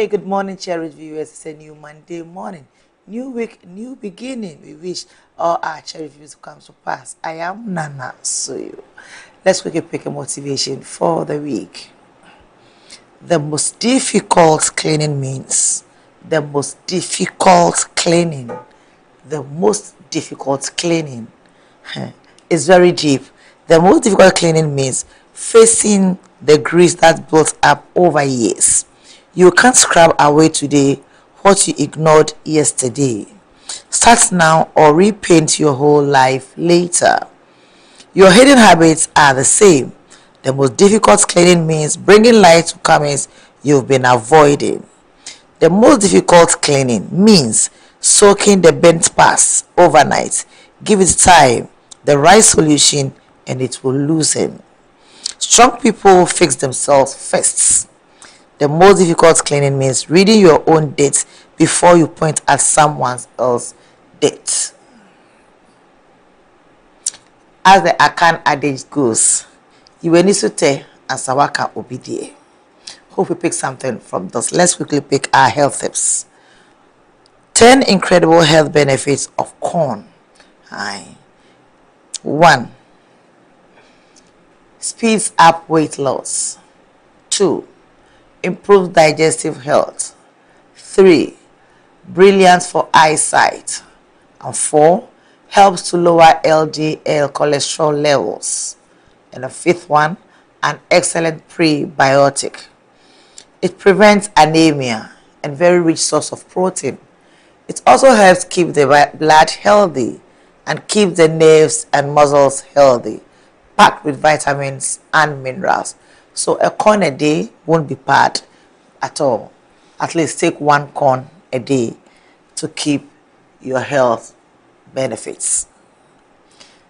good morning, cherished viewers. It's a new Monday morning, new week, new beginning. We wish all our cherished viewers to come to pass. I am Nana Soyo. Let's quickly pick a motivation for the week. The most difficult cleaning means the most difficult cleaning. The most difficult cleaning is very deep. The most difficult cleaning means facing the grease that built up over years. You can't scrub away today what you ignored yesterday. Start now or repaint your whole life later. Your hidden habits are the same. The most difficult cleaning means bringing light to comments you've been avoiding. The most difficult cleaning means soaking the bent parts overnight. Give it time, the right solution, and it will loosen. Strong people fix themselves first. The most difficult cleaning means reading your own dates before you point at someone else's date. As the Akan adage goes, Iwenisute and Sawaka Obidie. Hope we pick something from this. Let's quickly pick our health tips. 10 incredible health benefits of corn. 1. Speeds up weight loss. 2. Improves digestive health. 3. Brilliant for eyesight. And 4. Helps to lower LDL cholesterol levels. And the 5th one, an excellent prebiotic. It prevents anemia and very rich source of protein. It also helps keep the blood healthy and keep the nerves and muscles healthy, packed with vitamins and minerals. So a corn a day won't be bad at all. At least take 1 corn a day to keep your health benefits.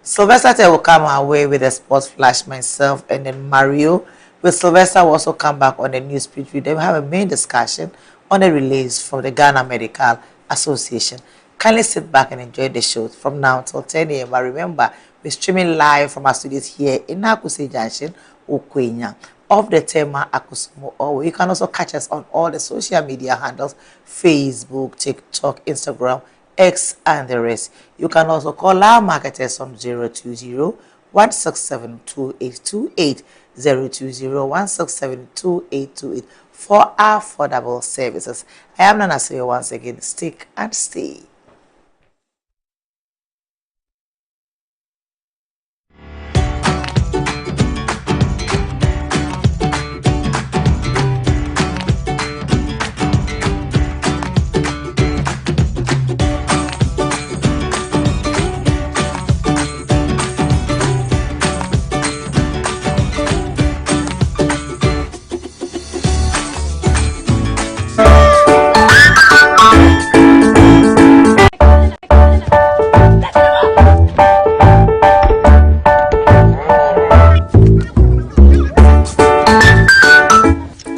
Sylvester will come our way with a sports flash, myself, and then Marego. With Sylvester will also come back on the news speech with them. We have a main discussion on a release from the Ghana Medical Association. Kindly sit back and enjoy the show from now till 10 a.m. But remember, we're streaming live from our studios here in Akuse Junction, Okwenya, of the Tema Akusumo. Or you can also catch us on all the social media handles: Facebook, TikTok, Instagram, X, and the rest. You can also call our marketers on 020-167-2828, 020-167-2828 for affordable services. I am Nana Soyo once again. Stick and stay.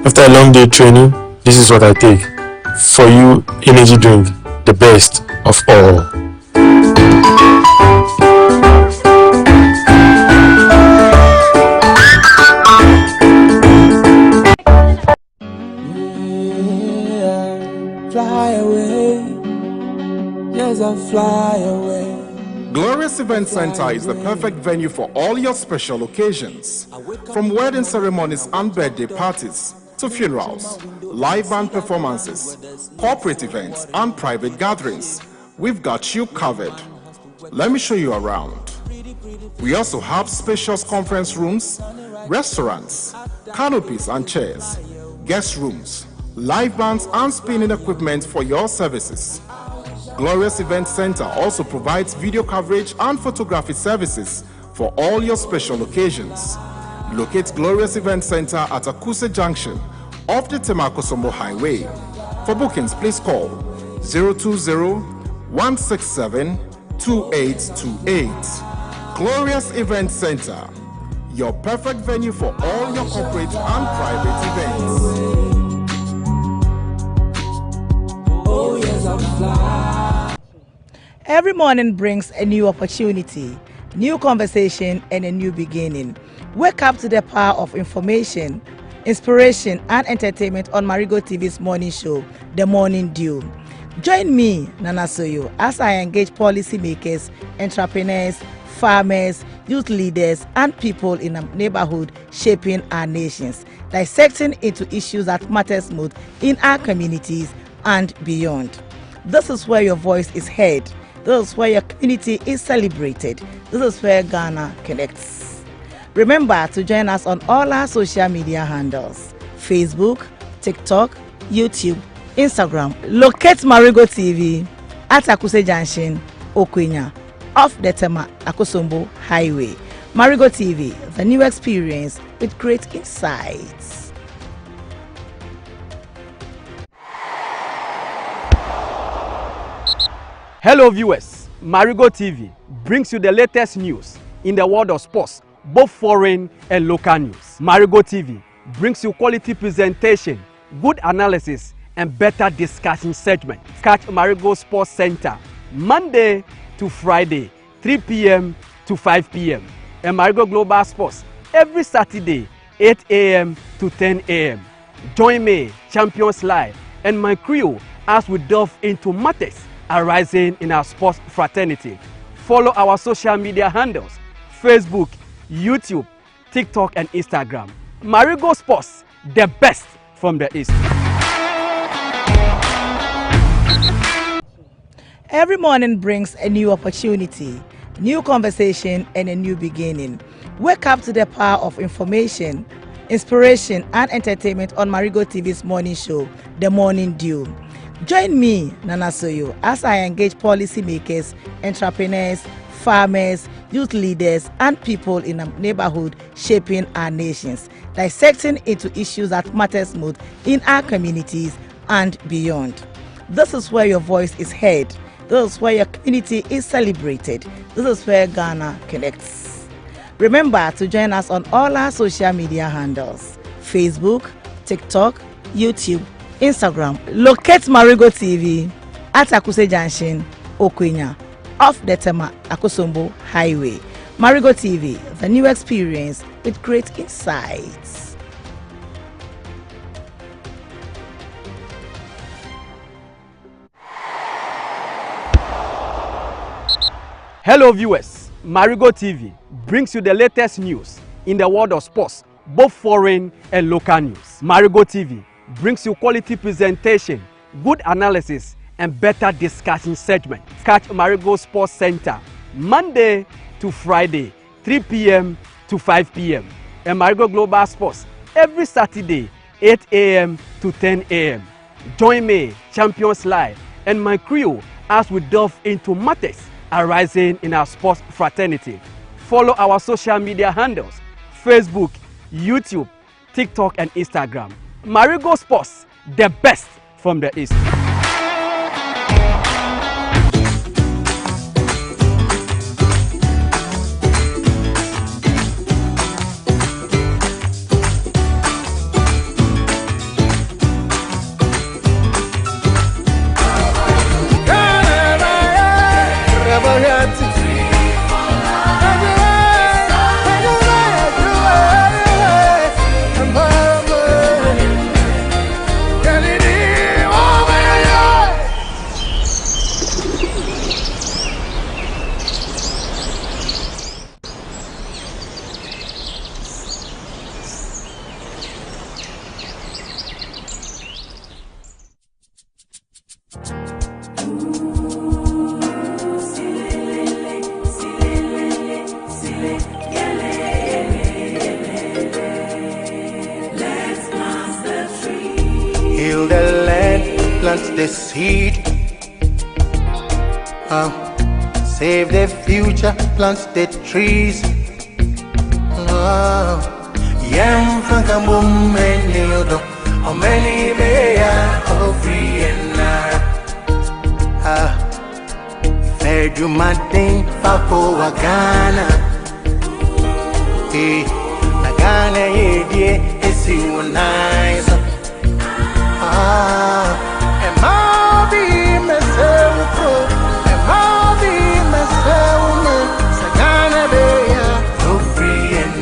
After a long day training, this is what I take. For you, energy drink, the best of all. Fly away, yes, I'll fly away. Glorious Event Center is the perfect venue for all your special occasions. From wedding ceremonies and birthday parties to funerals, live band performances, corporate events, and private gatherings, we've got you covered. Let me show you around. We also have spacious conference rooms, restaurants, canopies and chairs, guest rooms, live bands and spinning equipment for your services. Glorious Event Center also provides video coverage and photography services for all your special occasions. Locate Glorious Event Center at Akuse Junction off the Temakosomo Highway. For bookings, please call 020-167-2828. Glorious Event Center, your perfect venue for all your corporate and private events. Oh, yes, I'll fly. Every morning brings a new opportunity, new conversation, and a new beginning. Wake up to the power of information. inspiration and entertainment on Marego TV's morning show, The Morning Dew. Join me, Nana Soyo, as I engage policymakers, entrepreneurs, farmers, youth leaders, and people in the neighborhood shaping our nations, dissecting into issues that matters most in our communities and beyond. This is where your voice is heard. This is where your community is celebrated. This is where Ghana connects. Remember to join us on all our social media handles: Facebook, TikTok, YouTube, Instagram. Locate Marego TV at Akuse Junction, Okwenya, off the Tema Akosombo Highway. Marego TV, the new experience with great insights. Hello viewers, Marego TV brings you the latest news in the world of sports, both foreign and local news. Marego TV brings you quality presentation, good analysis, and better discussion segment. Catch Marego Sports Center Monday to Friday, 3 p.m. to 5 p.m. and Marego Global Sports every Saturday, 8 a.m. to 10 a.m. Join me, Champions Live, and my crew as we delve into matters arising in our sports fraternity. Follow our social media handles: Facebook, YouTube, TikTok, and Instagram. Marego Sports, the best from the East. Every morning brings a new opportunity, new conversation, and a new beginning. Wake up to the power of information, inspiration, and entertainment on Marego TV's morning show, The Morning Dew. Join me, Nana Soyo, as I engage policymakers, entrepreneurs, farmers, youth leaders, and people in the neighborhood shaping our nations, dissecting into issues that matters most in our communities and beyond. This is where your voice is heard. This is where your community is celebrated. This is where Ghana connects. Remember to join us on all our social media handles: Facebook, TikTok, YouTube, Instagram. Locate Marego TV at Akuse Junction, Okwenya, off the Tema Akosombo Highway. Marego TV, the new experience with great insights. Hello viewers, Marego TV brings you the latest news in the world of sports, both foreign and local news. Marego TV brings you quality presentation, good analysis, and better discussion segment. Catch Marego Sports Center Monday to Friday, 3 p.m. to 5 p.m. and Marego Global Sports every Saturday, 8 a.m. to 10 a.m. Join me, Champions Live, and my crew as we delve into matters arising in our sports fraternity. Follow our social media handles: Facebook, YouTube, TikTok, and Instagram. Marego Sports, the best from the East. Heal the land, plant the seed. Save the future, plant the trees. Yam Frankambum and Nildo, how many bear of free and fed you my thing, Papo Wagana. Hey, Nagana, ye, is you nice. And I'll be myself, and I'll be myself, Sagana Bay, so free and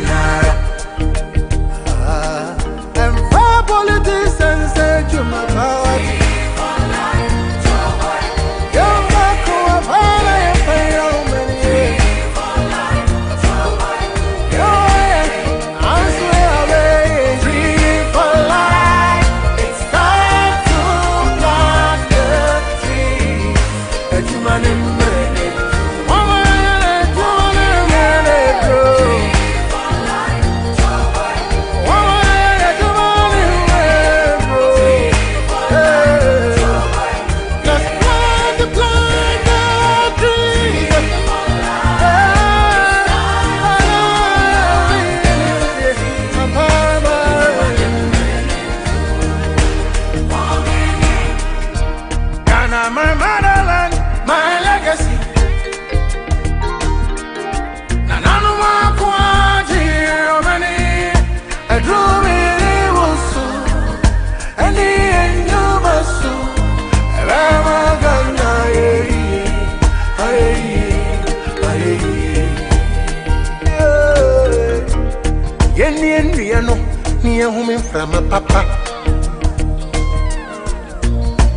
no, near home from a papa.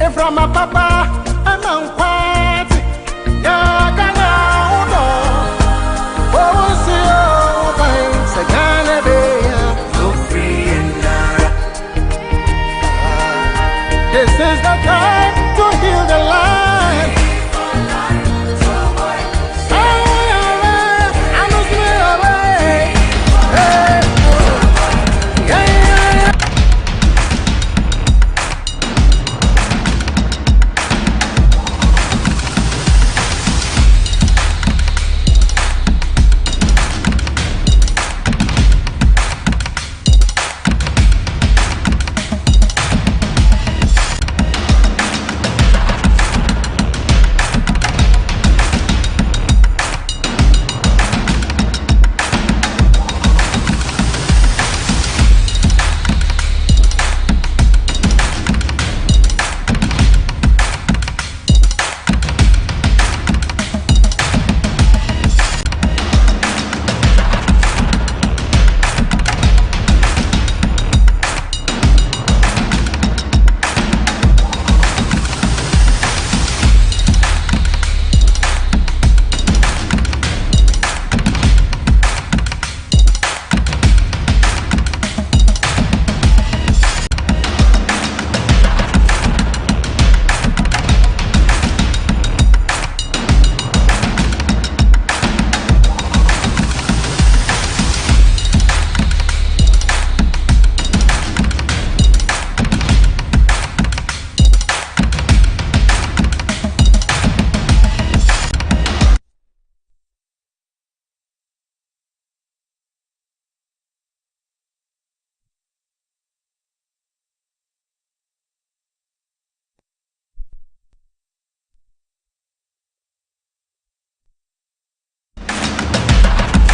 And from a papa, I'm on party. Yeah, Ghana, oh, see, oh, thanks, Ghana, so free and this is the time to heal the land.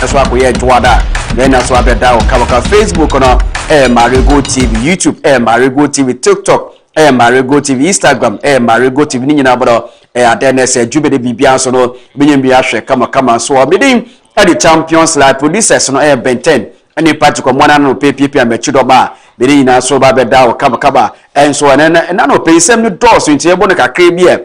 That's why we had Wada. Then that's why we had Facebook on Marego TV, YouTube, Marego TV, TikTok, Marego TV, Instagram, Marego TV. Ni na bodo adenese jubede bibia so no binyem bia hwe kama so obedin the Champions Live producers no Ben 10 any party ko mona no PPP amechido ba bedi nyina so ba beda kama enso na no pensem no doors nti ebo no kakra bia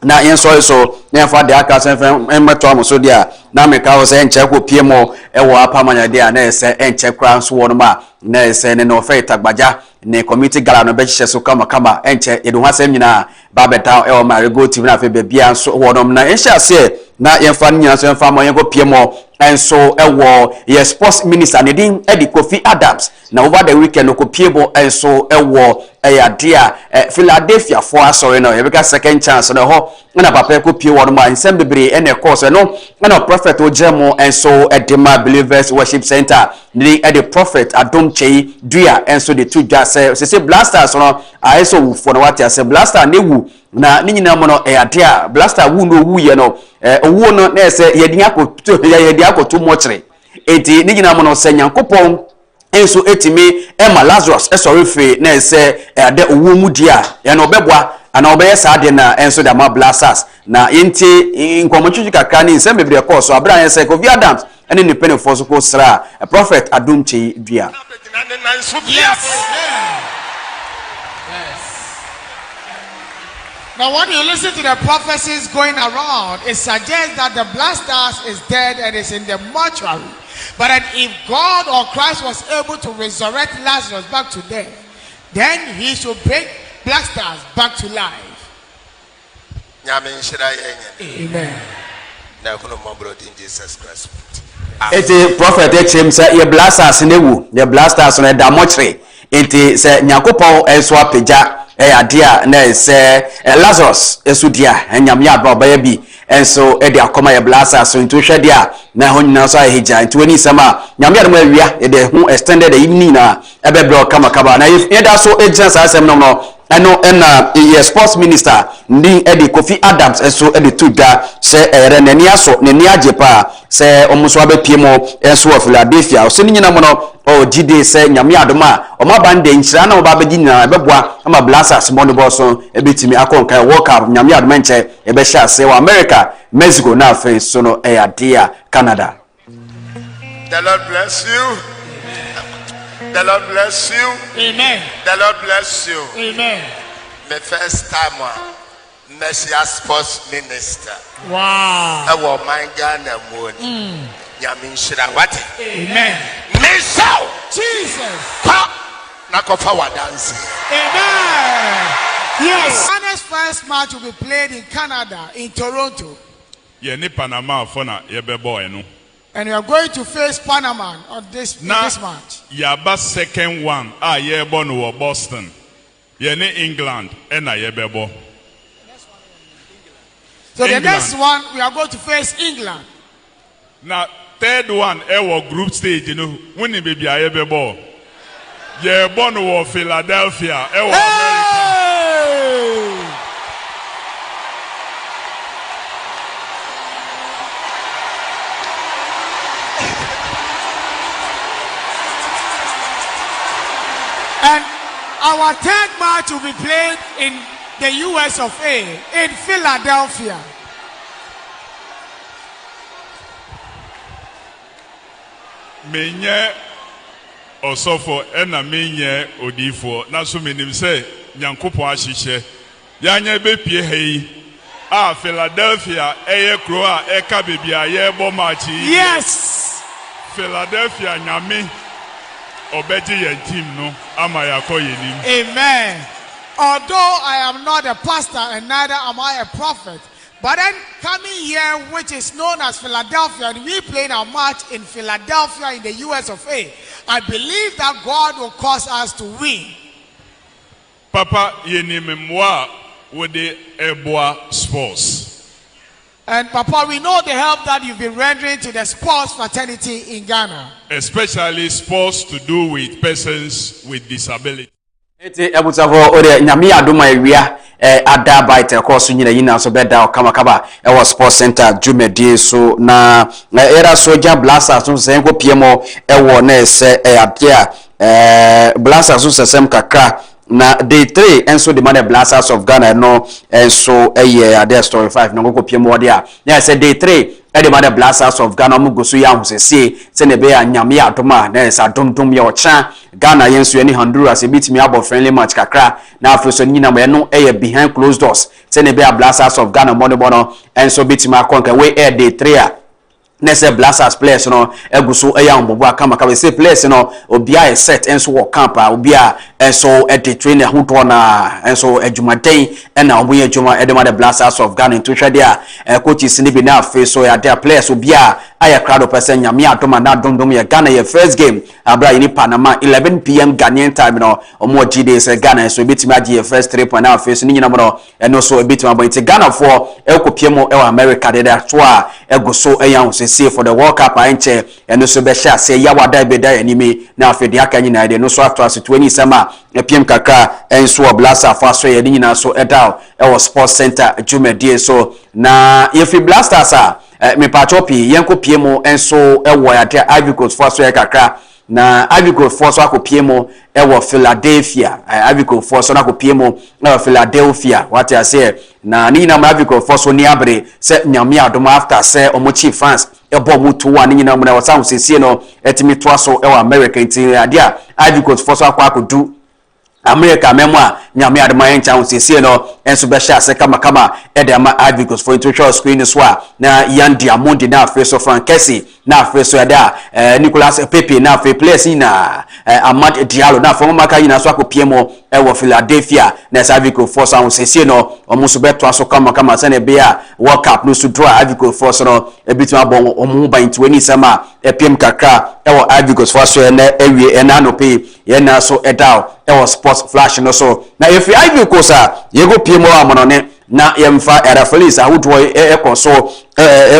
na yenso so na fa de aka sen emmeto amoso dia na meka ho se enche ko piemo ewo apamanya dia na ese enche kra so wono ma na ese ne no fe tagbaja ne committee gala no be hye so kama enche yedo hasem nyina ba beta ewo Marego TV na fe bia so wono na enche ase na yenfa nyina so yenfa mo yenko piemo enso ewo ye sports minister ne din Eddie Kofi Adams na over the weekend ko piebo enso ewo dia Philadelphia for asori no yebeka second chance no ho na papa ko pie wono ma nsem bebre ene course no na prophet ojemo enso Edema Believers Worship Center ni the prophet Adom Chei Dua enso the two just say blasters no ayeso wu for no what say blaster ne wu na ni nyina mo no dia blaster wu no wu ye no owu no na say yedi akoto mochre enti ni nyina mo no se Nyankopon enso etimi ema Lazarus esori fe na ese ade owu mu dia ya na obeboa ana obeye saade na enso da ma blasters na yenti nkomochuchu kakra ni nsem bebre course abra yen se Kofi Adams ene ni penny for so ko sra prophet Adom Chei Dua. Yes. Now when you listen to the prophecies going around, it suggests that the blasters is dead and is in the mortuary. But if God or Christ was able to resurrect Lazarus back to death, then he should bring blasters back to life. Amen. Eti prophet Echem say ye blasters newu, the blasters on the mortuary. Eti say Nyankopon enso apagya adia na say Lazarus esudia enyam ya ba ba bi enso e de akoma ye blasters so nto hwe dia na ho nyina so ahija nto ani sama nyam ya de ma awia e de ho extended evening na ebe bro kama na ye da so agents asem no eno na ye sports minister ndi Eddie Kofi Adams enso Eddie Tuda se ere nani aso nani ajepa se omuso abepiemo enso of Philadelphia o se nyina mo no o jide se nyame adoma o mabande nchira na oba begi nyina ebeboa ama blasters mo no boso ebetimi akonka world cup nyame adoma nche ebe sha se wa America Mexico na afen so no e adea Canada. The Lord bless you. The Lord bless you. Amen. The Lord bless you. Amen. The first time Messiah Sports Minister. Wow. I will mind Ghana moon. Yamin Shirawati. Amen. Missile. Jesus. Nakofawa dancing. Amen. Yes. Ghana's first match will be played in Canada, in Toronto. Ni Panama fona yebe boy no. And we are going to face Panama on this match. Yaba second one yebo no Boston. Ni England ena yebe bo. So England. The next one we are going to face England. Now third one group stage winning baby yebe bo. Yebo no Philadelphia America. And our third match will be played in the US of A, in Philadelphia. Menye osofo ena menye odifo na so menim se nyankopo ahihye yanye bepie hei Philadelphia kro a eka bebia ye bo match. Yes. Philadelphia nyame obeji ye team no ama yakoye nim. Amen. Although I am not a pastor and neither am I a prophet, but then coming here, which is known as Philadelphia, and we playing our match in Philadelphia in the US of A, I believe that God will cause us to win. Papa yenimemwa with the Eboa sports. And Papa, we know the help that you've been rendering to the sports fraternity in Ghana. Especially sports to do with persons with disability. Ete ebutafo ore nyame adoma ewia ada bite course nyina yina so beda kamakaba sports center Jumedie so na era soja blasters so senko piemo na ese adea blasters so sesem kakra na day 3 enso the man blasters of Ghana no enso adea story 5 no go piemo dia na say day 3 the man blasters of Ghana mu go so ya husese se ne be anyame adoma na esa domdom ya ocha Ghana yenso ani Honduras ebitimi abo friendly match kakra na afro nyina mo no behind closed doors se ne be blasters of Ghana mono enso bitimi akonka we day 3 Nese blasters players no eguso mbobo akama we say players no obia set enso wo camp obia enso de train ahoto na enso adwumaden na obo adwuma de ma blasters of Ghana to hwede coaches ni bi na afi so ya de players obia aya crowd person nyame adoma na dondom ya Ghana ya first game abra ni Panama 11 p.m. Ghanaian time no omo GD say Ghana so bitimi agi ya first 3 point na afi so ni nyina mo no so bitimi abo nti Ghana for ekopiemo America de that so eguso see for the World Cup enche and so be sha say yawada be da anime na afede aka nyina de no so after 20 sema pm kaka enso blaster fa so ye nyina so edal sports center Jumedie so na if blasters me pachopi yenko piemo enso ya de Ivory Coast for so ye kakra na Ivory Coast for so akopiemo Philadelphia Ivory Coast for so akopiemo Philadelphia what I say na ni na Ivory Coast for so ni abre se nyame adoma after se omo chief fans ebo mutu wa ni na mo na wasa sese no etimi to aso America nti adia Ivory Coast for so akodu America memwa nyame adoma encha sese no enso be sha se kama ede ama Ivory Coast for intellectual screen so na Yan Diamond na face of Frankesi na face so ada Nicolas Pepe na face place na Amad Diallo na former maka yina so akopiemo Philadelphia na Ivory Coast for so sese no omo so beto aso kama se na be a World Cup no so draw Ivory Coast for so no ebitima bon omo ba 20 sema epiem kakra Ivory Coast for so na ewie na no pay ye na so edal sports flash no so na if Ivory Coast yego piemo amonone na yemfa referees ahodo so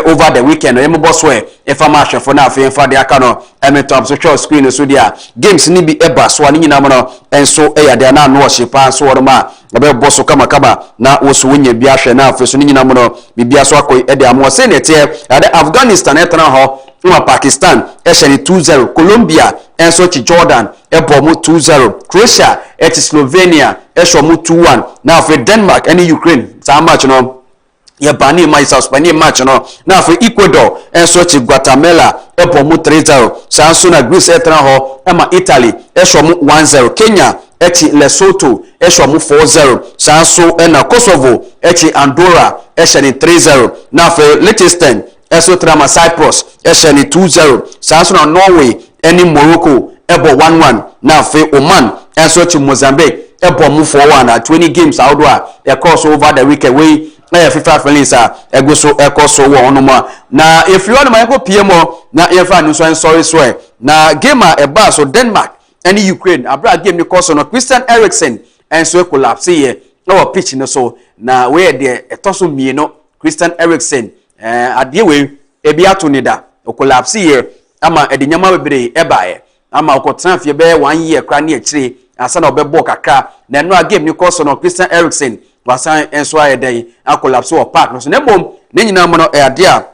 over the weekend yemo boss we if am action for na afi fa de aka no top social screen so dia games ni bi eba so ani nyina mo no enso ya de na no shipa so worma ebe boss kama na woso wonya bi ahwe na afi so ni nyina mo no bibia so akoy de amo se ne te ade Afghanistan etana ho na Pakistan esheni 2-0 Colombia enso chi Jordan ebomu 2-0 Croatia Slovenia eshomu 2-1 now for Denmark and Ukraine so much no ye bani ma suspend match no na for Ecuador enso chi Guatemala ebo mu 3-0 sanso na Greece etra ho ema Italy esho mu 1-0 Kenya echi Lesotho esho mu 4-0 sanso na Kosovo echi Andorra esho ni 3-0 na for Liechtenstein eso trama Cyprus esho ni 2-0 sanso na Norway eni Morocco ebo 1-1 na for Oman enso chi Mozambique ebo mu 4-1 na 20 games outdoor across over the weekend we FIFA friendlies ego so wo onoma na if you want my go PMO na efa no so sorry swear na game eba so Denmark and Ukraine abra game ni course no Christian Eriksen and so collapse here no pitch no so na we there etoso mie no Christian Eriksen ade we ebi ato ni da collapse here ama edinyama bebre eba ama okotan fie be 1 year kra na ekire asa na obebo kakra na no game ni course no Christian Eriksen wasan enso ayedai akolapse o park so nebom ne nyina mo no ade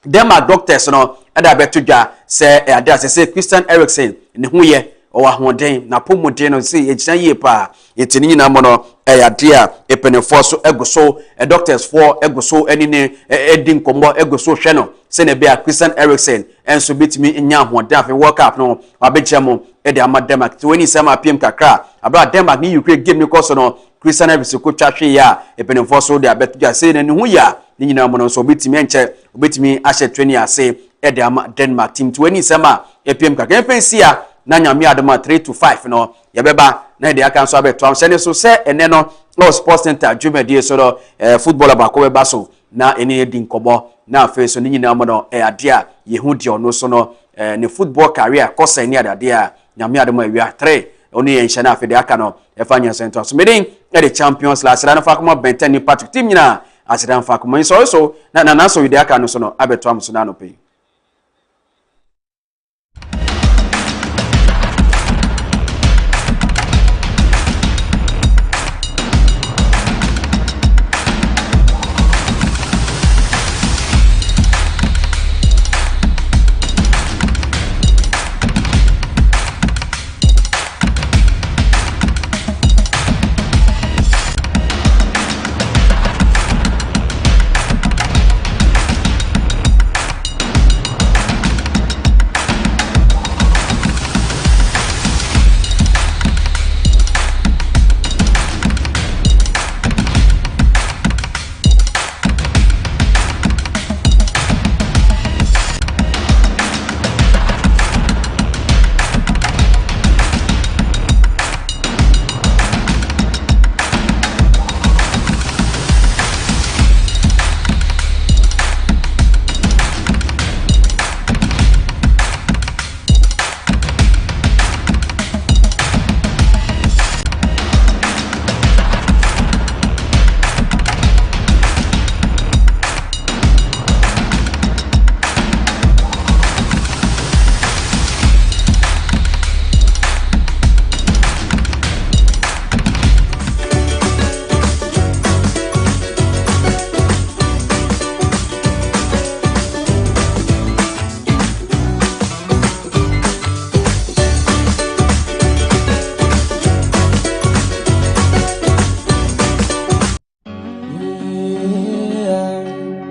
Denmark doctors no ada betudwa se ade se Christian Eriksen ne ho ye o wa hoden na pomoden no se ejina ye pa etini nyina mo no ade epenefo so egoso doctors for egoso eni ne edin kombo egoso hwe no se ne be Christian Eriksen enso bitimi nya hoden afi world cup no abechemo ede ama Denmark 27 pm kakra abra Denmark ni Ukraine game ni course no Christian Eriksen ko twahwe ya epenefo so de abetudwa se ne ho ya ni nyina mo no so bitimi enche obetimi ahye training ase ede ama Denmark team 27 pm kakra pensia na nyame adoma 3-5 no yebeba na de aka so abeto am se so se ene no sports center dwumadi so do football abako beba so na ene edi nkobo na afa so ni nyina mo no ade a yehu de ono so no ne football career kosa ni ade a nyame adoma awia 3 oni yenhye na afa de aka no efanya center so medin the champions last year na fa kuma benten ni Patrick team nyina asira fa kuma so na so de aka no so no abeto am so na no pe.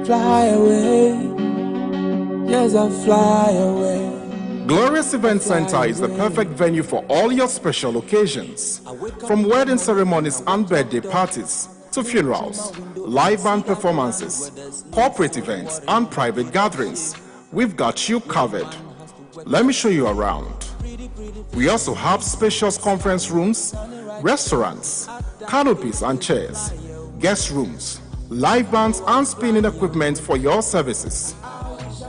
Fly away, yes, I'll fly away. Glorious Event Center is the perfect venue for all your special occasions. From wedding ceremonies and birthday parties to funerals, live band performances, corporate events, and private gatherings, we've got you covered. Let me show you around. We also have spacious conference rooms, restaurants, canopies and chairs, guest rooms, live bands and spinning equipment for your services.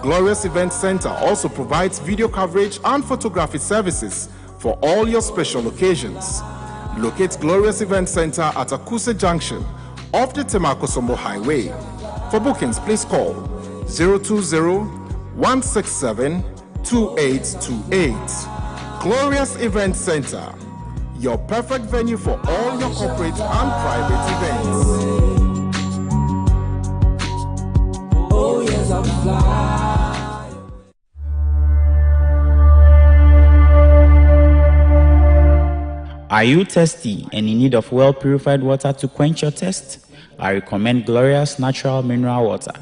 Glorious Event Center also provides video coverage and photography services for all your special occasions. Locate Glorious Event Center at Akuse Junction off the Temakosombo Highway. For bookings, please call 020-167-2828. Glorious Event Center, your perfect venue for all your corporate and private events. Oh yes, I'll fly. Are you thirsty and in need of well-purified water to quench your thirst? I recommend Glorious Natural Mineral Water,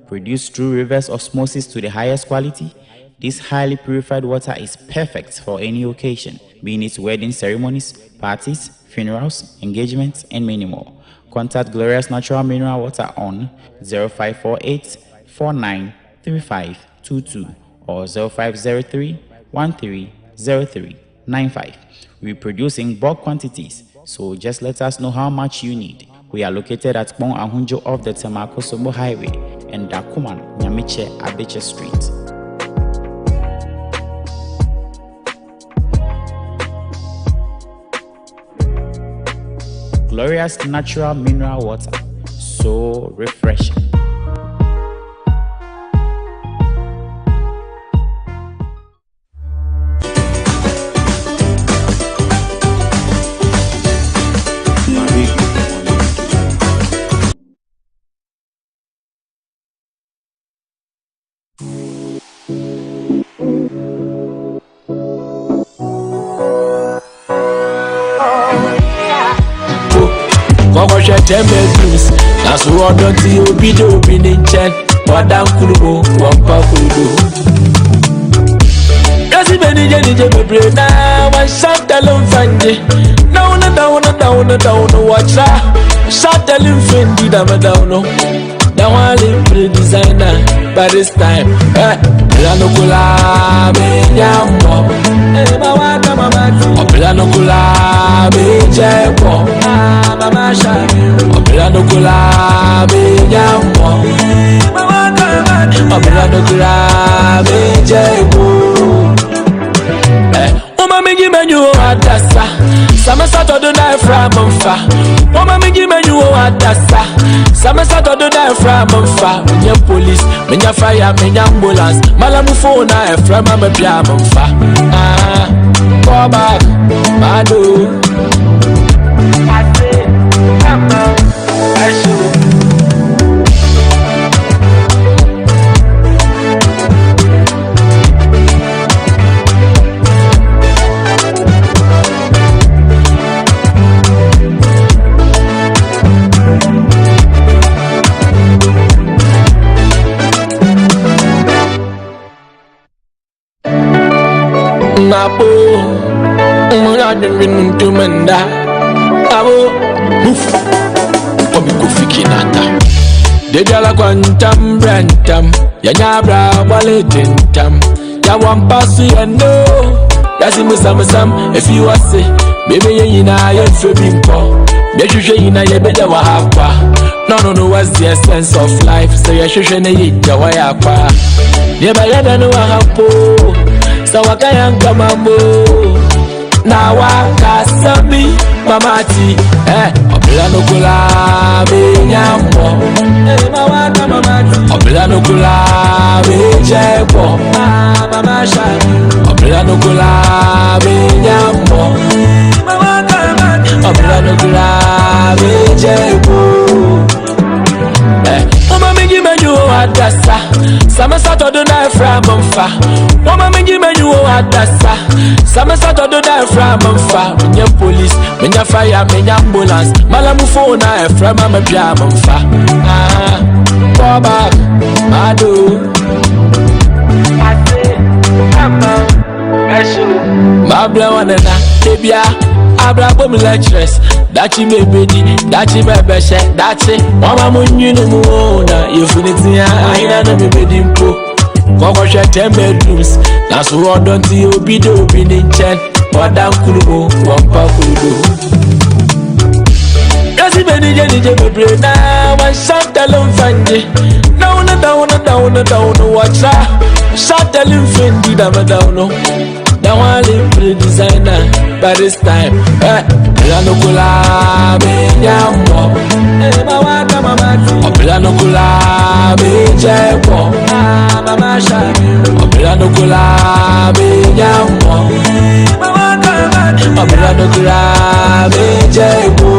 produced through reverse osmosis to the highest quality. This highly purified water is perfect for any occasion, being it wedding ceremonies, parties, funerals, engagements, and many more. Contact Glorious Natural Mineral Water on 0548 493522 or 0503 130395. We produce in bulk quantities, so just let us know how much you need. We are located at Bon Ahunjo off the Temakosomo Highway and Dakuman, Nyamiche, Abeche Street. Glorious Natural Mineral Water, so refreshing. That's what don't you be doing in Chen, or down Kulubo, one Pakudo. Does it any Jenny now? I shot the long Fendi. No, down, watch that. Shot the little Fendi, down. Now I live for the designer by this time. Planocula, Benyamo, Planocula, Bejapo, Mama Shami, Planocula, Benyamo, Planocula, Bejapo. Mama, give me you a dassa. Sama Saturday night from Monfa. Mama, give me you a dassa. Sama Saturday night from Monfa. When your police, when your fire, when your ambulance. Malamu phone I from my piano Monfa. Go back, Madu. I say, come on, I should. Abo, I didn't to menda. Abo, move. Omi go fikinata. De jala quantum brantam. Yanyabra waletintam. Ya one pass you know. Yasi musam. If you are say, baby yina ye febimpo. Make sure yina ye better wa hapa. No, what's the essence of life? So you should need the way up. Never yet know hapo. Sawakayanga mambo na wakasami mamati obilanokula benyambo mawaka mamati obilanokula bejepo mama shani obilanokula benyambo mawaka mamati obilanokula bejepo Mama me give me you a dassa. Sama Saturday night from Monfa. Mama me give me you a dassa. Sama Saturday night from Monfa. When your police, when your fire, when your ambulance. Malamu phone I from my piano Monfa. Go back, Madu. I say, come on, I should. Mabla wanana, debia. Abra bom lectures. Dachi baby, dachi baby, dachi. Mama munyu no muona. You finiti ya, aina no me bedimpo. Koko she 10 bedrooms. That's what don't you be doing in Chen. Or down Kulubo, one Pakudo. Yasi beni jenny baby now. One shot the long Fendi. No, down, watch that. Shot the little Fendi, down. Now I live for the designer by this time. Planocula, Benyamo, Planocula, Bejapo, Mama Shami, Planocula, Benyamo, Planocula, Bejapo.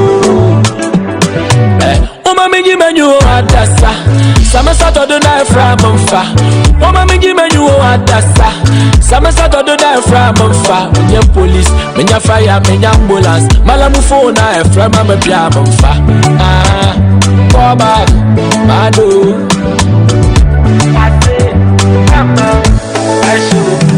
Mama me give me you a dassa. Sama Saturday night from Monfa. Mama me give me you a dassa. Sama Saturday night from Monfa. When your police, when your fire, when your ambulance. Malamu phone I from my piano Monfa. fall back, Mado. I say, come on, I should.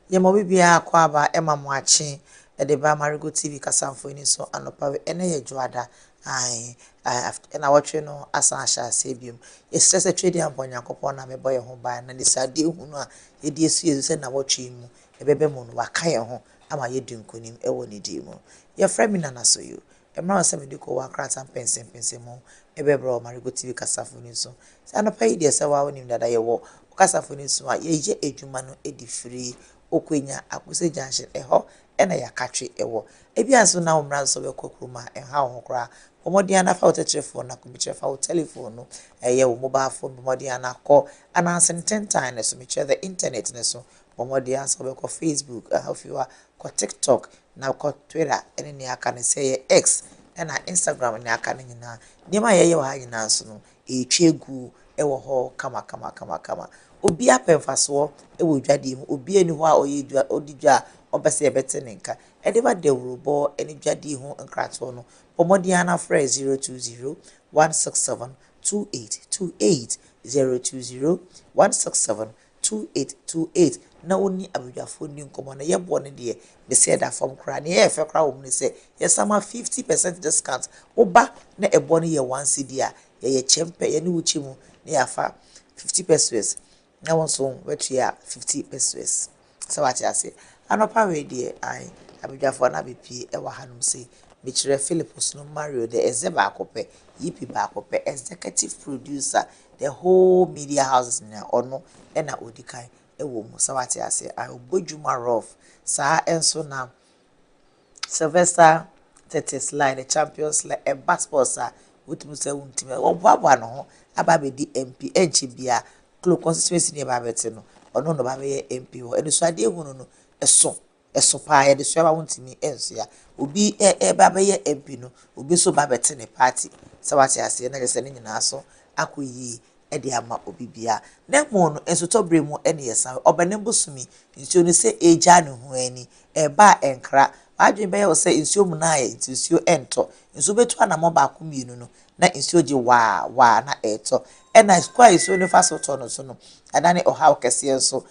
Yemo bibia akwa aba ema mwachi de ba Marego TV kasamfo ni so anopa ene ye juada ai na watwe no asa asha sebium yestress trade ampo nyankopon na mebo ye ho ba na disade hunu a ye die su yesu se na watwe mu ebebe mu no waka ye ho ama ye dinkonim ewo ne di mu ye frame na so yo emra se me diko wa krata pensen mu ebebro Marego TV kasamfo ni so se anopa ye die se wa wonim dada ye wo kasamfo ni so a ye je edwuma no edi free okwenya akuse junction eho ena yakatwe ewo ebianso na umra so be kokruma enha ho kra omodi ana fa telephone na kumbiche fa telephone no eye wo mobile phone omodi ana ko ananse 10 times so me the internet ne so omodi ana so be ko Facebook if you are ko TikTok na ko Twitter ene ne aka ne say X ena Instagram ne aka ne nyina nima ye wa nyina so no etwegu ewo ho kama obi apemfaso ewo dwade mu obi ani ho a oyedwa odidwa obese ebete nenka edeba dewrubo eni dwade ho nkrato no pomodiana frɛ 020 167 2828 020 167 2828 na oni abudwafo ni nkomo na yebo ne de be se da fam kra ne ye fe kra wo mu se yesama 50% discount oba na ebo ne ye 1 cedi a ye chempe ye ne wuchi mu ne yafa 50 pesos na won so wetu ya 50 pesos so what you say anopa we de ai abudwafo na bepi e wa hanum se be kire Philipus no Mario the ezeba akope yipi ba akope executive producer the whole media houses na ono e na odikai e wo mu so what you say I obojuma rough sa enso na Sylvester Tetes line the champions like a passport sa wutum se wuntim oboabo no ho aba be di MP enchi bia clo constituency ne ba bete no ono no ba be MP ho ene so ade hunu no eso pa ye de so ba wuntimi enso ya obi ba be ye MP no obi so ba bete ne party so what ya say na je se ne nyina so akoyi e de ama obi bia na mo no enso to bremu ene yesa obane bosumi nsuo no se eja ne ho ani e ba enkra adwen be ye se nsuo mu na ye nsuo ento nsuo betu anamo ba akomienu no na nsuo je wa na eto ena square nsuo no fa so to no so no adane ohaw kese nso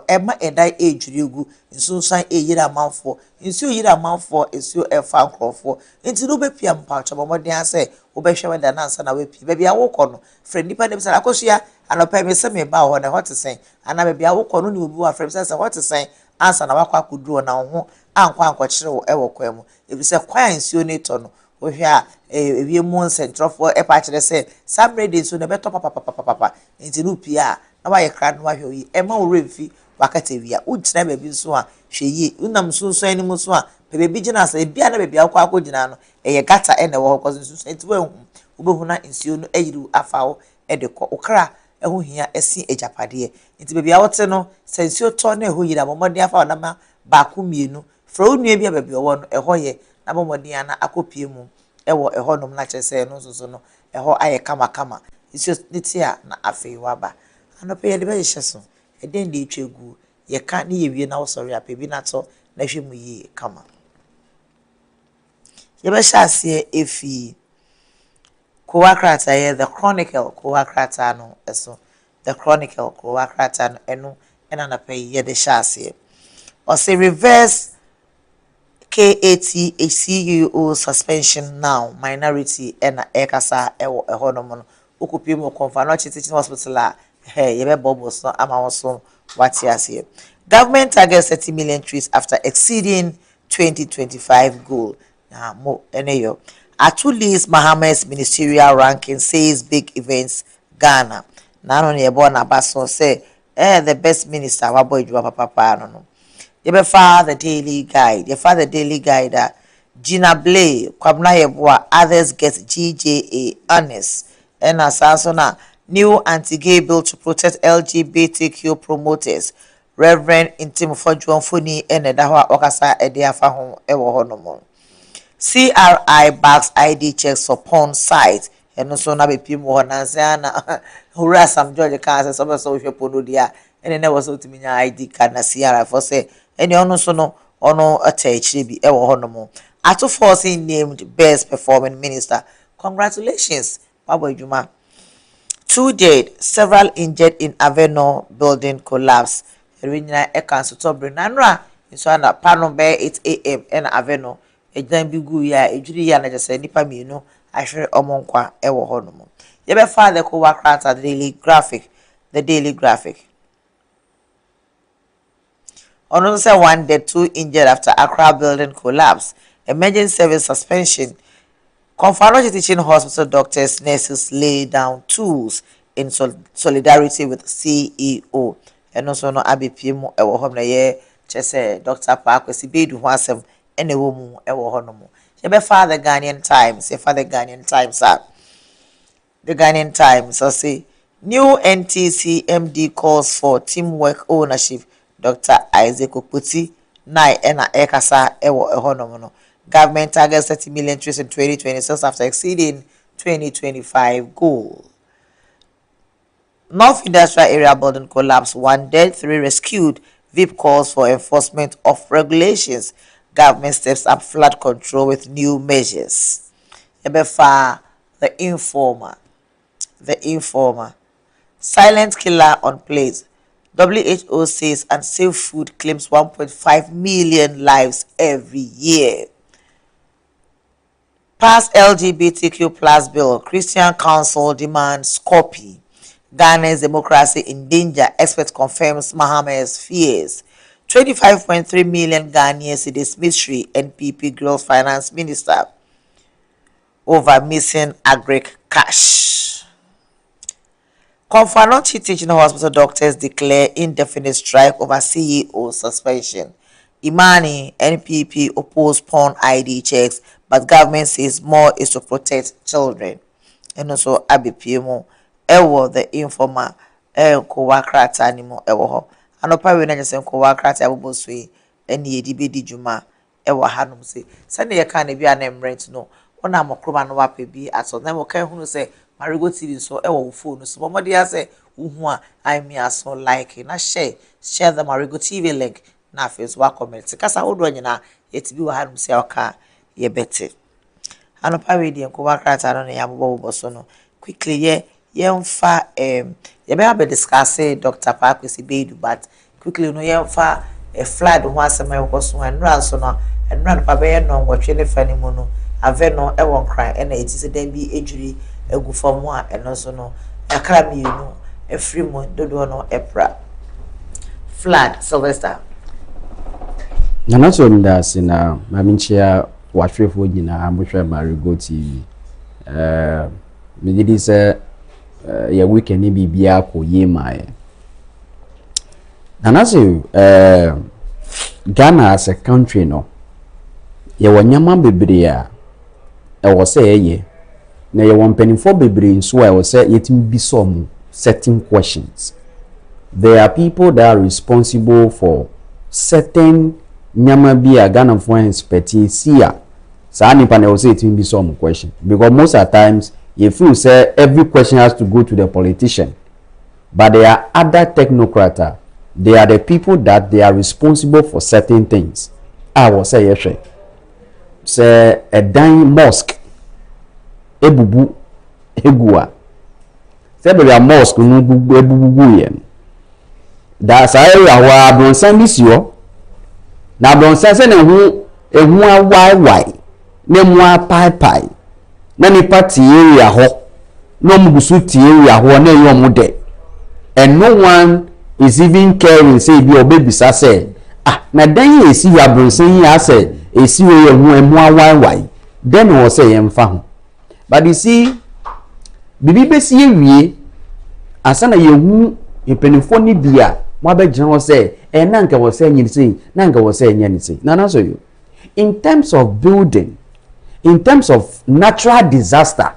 ema edai ejurigu nsuo san eyira manfo nsuo yira manfo nsuo efa nkrofo nti no be pia mpa chobo modin ase wo be hwe weda na ansa na we pi ba bia wo kɔ no friend nipa dem sa akosua anopa me se me ba ho na hot sen ana ba bia wo kɔ no ni obi wa friend sa hot sen ansa na wakwa kuduro na ho ankwa kyere wo ewo kwa mu ebi se kwa nsuo ne to no wo hwe a ewie mu nsentrofo e pa kyere se some ready so na be to papa nti no pia na wa ye kra no wa hwe yi e ma wo remfi wakata wia ugyina ba bi so a hwe yi unam sunsun ani mu so a pe bi gina asa bia na ba bia akwa gina no eye gata e na wo ko sunsun enti wo hu na nsuo no ayiru afawo e de ko okra eho hia esi ejapade nti be bia wote no se nsuo to na eho yira momode afawo na ma ba ko mienu fra onua bia ba bia wo no eho ye na momode ana akopie mu ewo eho nom na kyese no so no eho aye kama nsuo nitia na afei waba anope ye de be hyeso eden de etwegu ye ka ne ye wie na wo sori apebi na to na hwe mu yi kama ye be hyase efi Kowakrata ye the chronicle Kowakrata no eso the chronicle Kowakrata no eno ena na pay ye de hyase o say reverse KAT HCUO suspension now minority ena ekasa ewo ehonom no okupi mo Confanochi Teaching Hospital hey yebe bobo so ama won what here. Government targets 30 million trees after exceeding 2025 goal. Now, mo eneyo. Atulis Mohammed's ministerial ranking says big events Ghana. Now on your born abason say the best minister wabo ijuwa papa no. You fa the daily guide. You fa the daily guide Gina Blay, Kwabna Yeboa, others get GJA honest. And as new anti-gay bill to protect LGBTQ promoters. Reverend Intim Fojuan Funi and Edawa Okasa Ediafa Home Ewo Honomon. CRI backs ID checks for porn sites. And also na be people Nanzana hurra some Georgia cancer some social ponudia and then there was ultimate ID card na CRI for say and you also no ono attach be ewo honomo. Ato forcing named best performing minister. Congratulations, Pablo Juma. 2 dead, several injured in Aveno building collapse. Erina Ekanso Tobre Nanra so na pano be 8 a.m. and Aveno ejan bi gu ya ejuri ya na jese nipa mi no ahwere omonkwa ewo honomo. Ye be fa the ko wakrata the daily graphic. On say 1 dead, 2 injured after Accra building collapse. Emergency service suspension. Confanochi Teaching Hospital doctors, nurses lay down tools in solidarity with CEO. And also no ABPM ewo hom na ye chese Dr. Parkwesi bedu ho asem ene wo mu ewo honomo. Ye be fa the Ghanaian Times, The Ghanaian Times so say new NTC MD calls for teamwork ownership. Dr. Isaac Okuti nai ena ekasa ewo ehonomo no. Government targets 30 million trees in 2026 after exceeding 2025 goal. North Industrial Area building collapse, 1 dead, 3 rescued. VIP calls for enforcement of regulations. Government steps up flood control with new measures. Ebefa, the informer. Silent killer on plate. WHO says unsafe food claims 1.5 million lives every year. Pass LGBTQ plus bill. Christian Council demands copy. Ghana's democracy in danger. Expert confirms Mohammed's fears. 25.3 million Ghanaians dismiss NPP Girls Finance Minister over missing agric cash. Confanochi Teaching Hospital doctors declare indefinite strike over CEO suspension. Imani, NPP oppose porn ID checks, but government says more is to protect children. And also ABPMO, ewo the informer, kowakrata animo ewo ho. Anopa we na just kowakrata aboboswe eni edibe di juma ewo hanum se. Sane ye kan bi anemrent no. Ona mokroma no wape bi aso na mo kan hunu se Marego TV so ewo phone so momodi ya se uhu a I me aso like na share the Marego TV link na Facebook comment kasa odo nyina yetibi wa hanum se oka ye bete anopa we di enko wakrata no ya bobo so no quickly yemfa ye be have discuss Dr. Parkwesi Bedu but quickly no yemfa a flood ho asema yokoso anura so no anura no pa be no ngwotwe ne fani mu no aveno ewon kran ena etise dan bi ejuri egu famu a eno so no akra mi no efri mu dodo no epra flood Sylvester nana so nda sina maminchia watwefo nyina amohwe Marego TV me didi se ya weekend bibia ko yema nana so Ghana as a country no ye wonyama bebre a e wo se ye na ye won penifo bebre nso a wo se yetim bi some certain questions. There are people that are responsible for certain nyama bi a Ghana for expertise here. Sa nipa na wo se yetim bi some question because most of the times you feel say every question has to go to the politician, but there are other technocrats. They are the people that they are responsible for certain things. I will say yes. Say a dying mosque ebubu egua say be a mosque no ebubu yen that's area wa bronsan bisio na bronsan say na ehu awai na mu apai pai na ni party area ho no mugusu tie we aho na yo mu de and no one is even caring say bi obebisa say na dan ye esi ya bronsen ya say esi we ye hu emu awan then we say ye mfa ho but you see bibi besi ewie asana ye hu epenifo ni bia mo abegina wo say na nka wo say nyini sei na nka wo say nyani sei na so you in terms of building, in terms of natural disaster,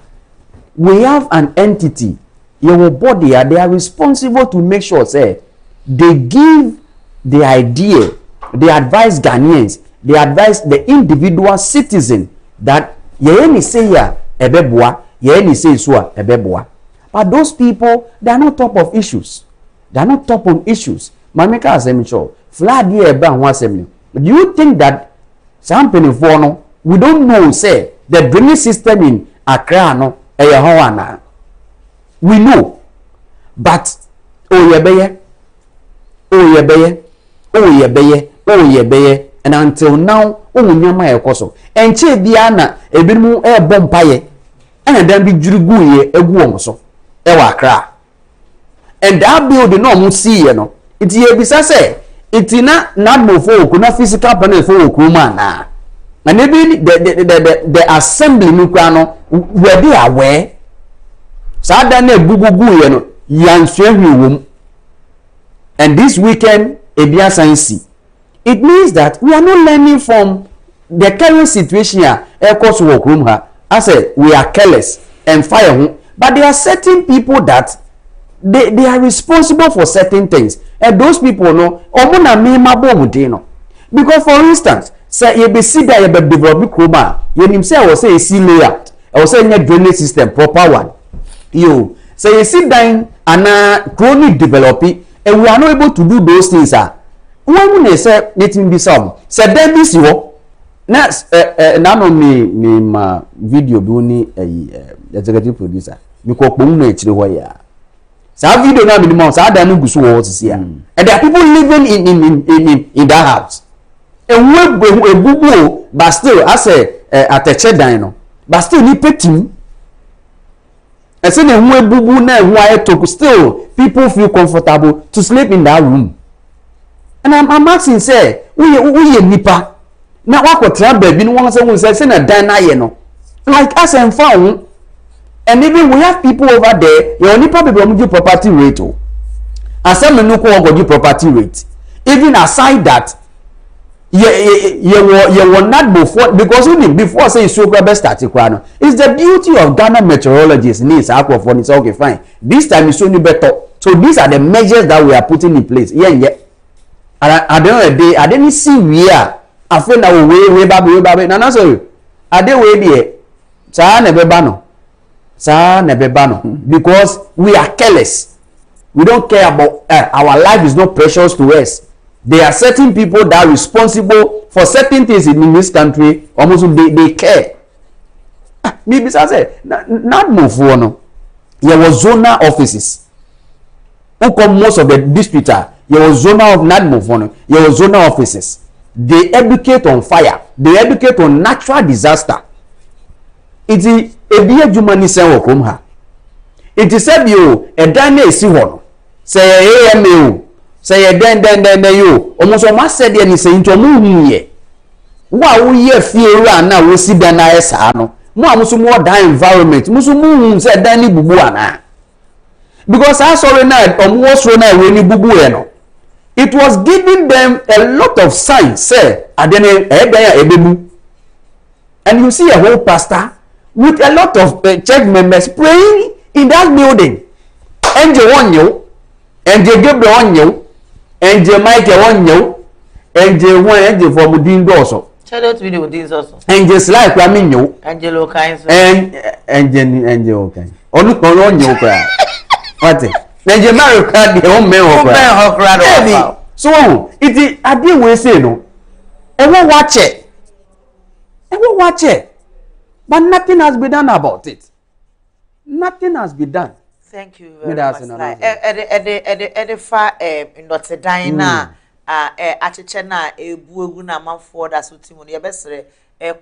we have an entity, your body, they are responsible to make sure say they give the idea, they advise Ghanaians, they advise the individual citizen that ye say ya ebeboa, ye say so ebeboa. But those people, they are not top of issues. They are not top on issues. Mameka assembly show flood here ban one assembly. Do you think that some penifo no we don't know say the drainage system in Accra no we know but oh yebeye and until now nyama ekoso enche bia na ebimu bompaye and then be jurugu ye egu won so e wa Accra and that building no mu see ye no it ye bisa say itina not move for kuna physical panel for okuma na and maybe the assembly nukwano we be aware sa da na gugugu ye no yanswehwe wom and this weekend ebia science it means that we are not learning from the current situation here ekos work room ha I said we are careless and fire but there are certain people that they are responsible for certain things and those people no omuna me mabomudin no because for instance say you be see that you be develop kroma you nim say I was say see layout I was say drainage system proper one you say you sit down and chronic developing and we are not able to do those things when we say letting be some say then this you na no me ma video bi oni executive producer me ko pon na chire ho ya sa video na minimum sa da no gusu wo sisi and there are people living in that house and we ebubu but still I say ateche dan no but still ni petim and say na hu ebubu na hu ayeto still people feel comfortable to sleep in that room and I'm asking say we nipa na wakotra baby no won say na dan na ye no like as en found and even we have people over there you only people give property rate and some no go give property rate even aside that you were not before because only before say so grab start no it's the beauty of Ghana meteorologists needs aquaphone it's okay fine this time is only better so these are the measures that we are putting in place and I don't day I didn't see where I feel now way baby na so I dey way there sa na beba no because we are careless we don't care about our life is not precious to us. There are certain people that are responsible for certain things in this country almost they care maybe say not move for no there was zonal offices who come most of the district there was zonal of not move for no there was zonal offices they educate on fire they educate on natural disaster it is ebi adwuma ni sen wo krom ha it is said you edan na esi ho no say AMA say den you almost o ma said ye ni say nto mu huye wo ye fie ru ana wo si dan na esa no mo amuso mo dan environment muso mu hu say dan ni bubu ana because I saw na omo so na we ni bubu e no it was giving them a lot of signs say adene ya ebebu and you see a whole pastor with a lot of church members praying in that building. Angel one you, Angel Gabriel one you, Angel Michael one you, Angel one Angel for Mudin Dosso. Shout out video with this also. Angel's like Raminho, Angelo kinds and Angel okay. Only on you cry. What it? Angel Mario card the home man of so it is I didn't we say no. I won't watch it. I won't watch it. But nothing has been done about it. Nothing has been done. Thank you very much. Edifa Notre Dame na acheche na ebu egu na manfo da so timu no yebesere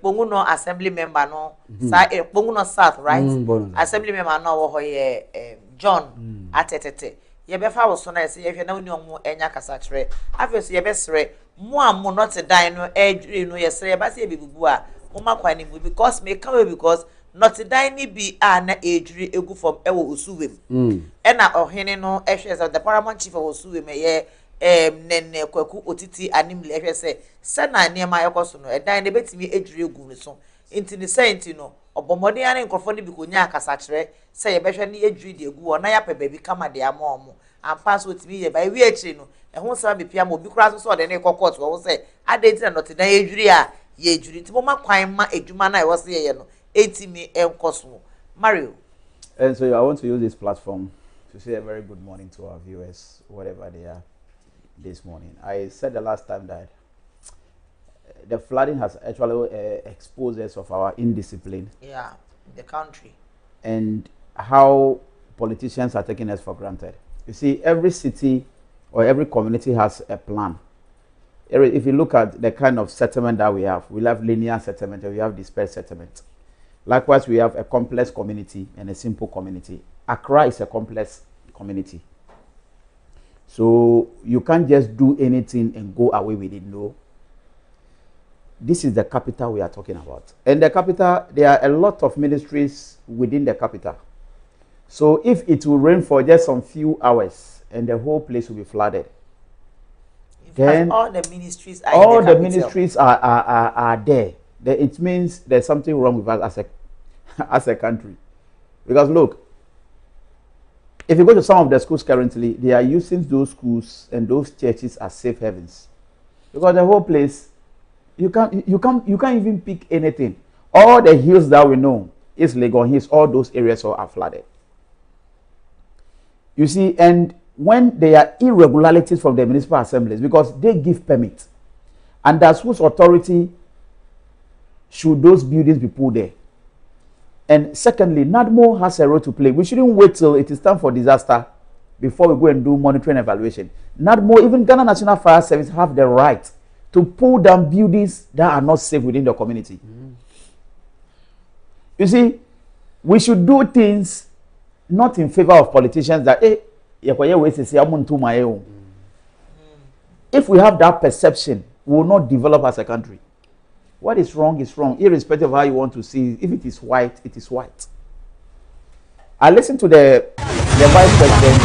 Ponguno assembly member no sa Ponguno South right assembly member no wo John atetete ye be fa wo so na se ye hwe na oni omo enya kasa kire afeso ye be sere mo ammo not dan no edwure no ye sere ba se bebubu a mo makwa ni mu because me ka we because not dan ni bi a na edwure egu from ewo osuwem e na ohene no ehwe se the paramount chief of osuwem ye nenne kwaku otiti animle ehwe se na niema ekoso no edan ne betimi edwure egu ne so inti ni senti no obomode ya ne nkrofo ne bi konya akasa kire se ye behwe ne edwure de egu na ya pe baby kama de amomo ampa so otimi ye ba wi akire no ehun sa be pia mo bi kura so de ne kokot wo se adenti na not dan edwure a ye edwure ti mo makwan ma edwuma na e wo se ye no etimi enkoso Mario. And so I want to use this platform to say a very good morning to our viewers whatever they are this morning. I said the last time that the flooding has actually exposed us of our indiscipline. Yeah, in the country. And how politicians are taking us for granted. You see, every city or every community has a plan. If you look at the kind of settlement that we have linear settlement and we have dispersed settlement. Likewise, we have a complex community and a simple community. Accra is a complex community. So you can't just do anything and go away with it. No. This is the capital we are talking about. And the capital, there are a lot of ministries within the capital. So if it will rain for just some few hours and the whole place will be flooded, then all the ministries are all in the the ministries are there. It means there's something wrong with us as a country. Because look, if you go to some of the schools currently, they are using those schools and those churches as safe havens. Because the whole place, you can't even pick anything. All the hills that we know is Legon Hills, all those areas are flooded. You see, and when there are irregularities from the municipal assemblies, because they give permit, and that's whose authority should those buildings be put there. And secondly, NADMO has a role to play. We shouldn't wait till it is time for disaster before we go and do monitoring and evaluation. NADMO, even Ghana National Fire Service, have the right to pull down buildings that are not safe within the community. You see, we should do things not in favor of politicians that, if we have that perception, we will not develop as a country. What is wrong, irrespective of how you want to see it. If it is white, it is white. I listened to the vice president.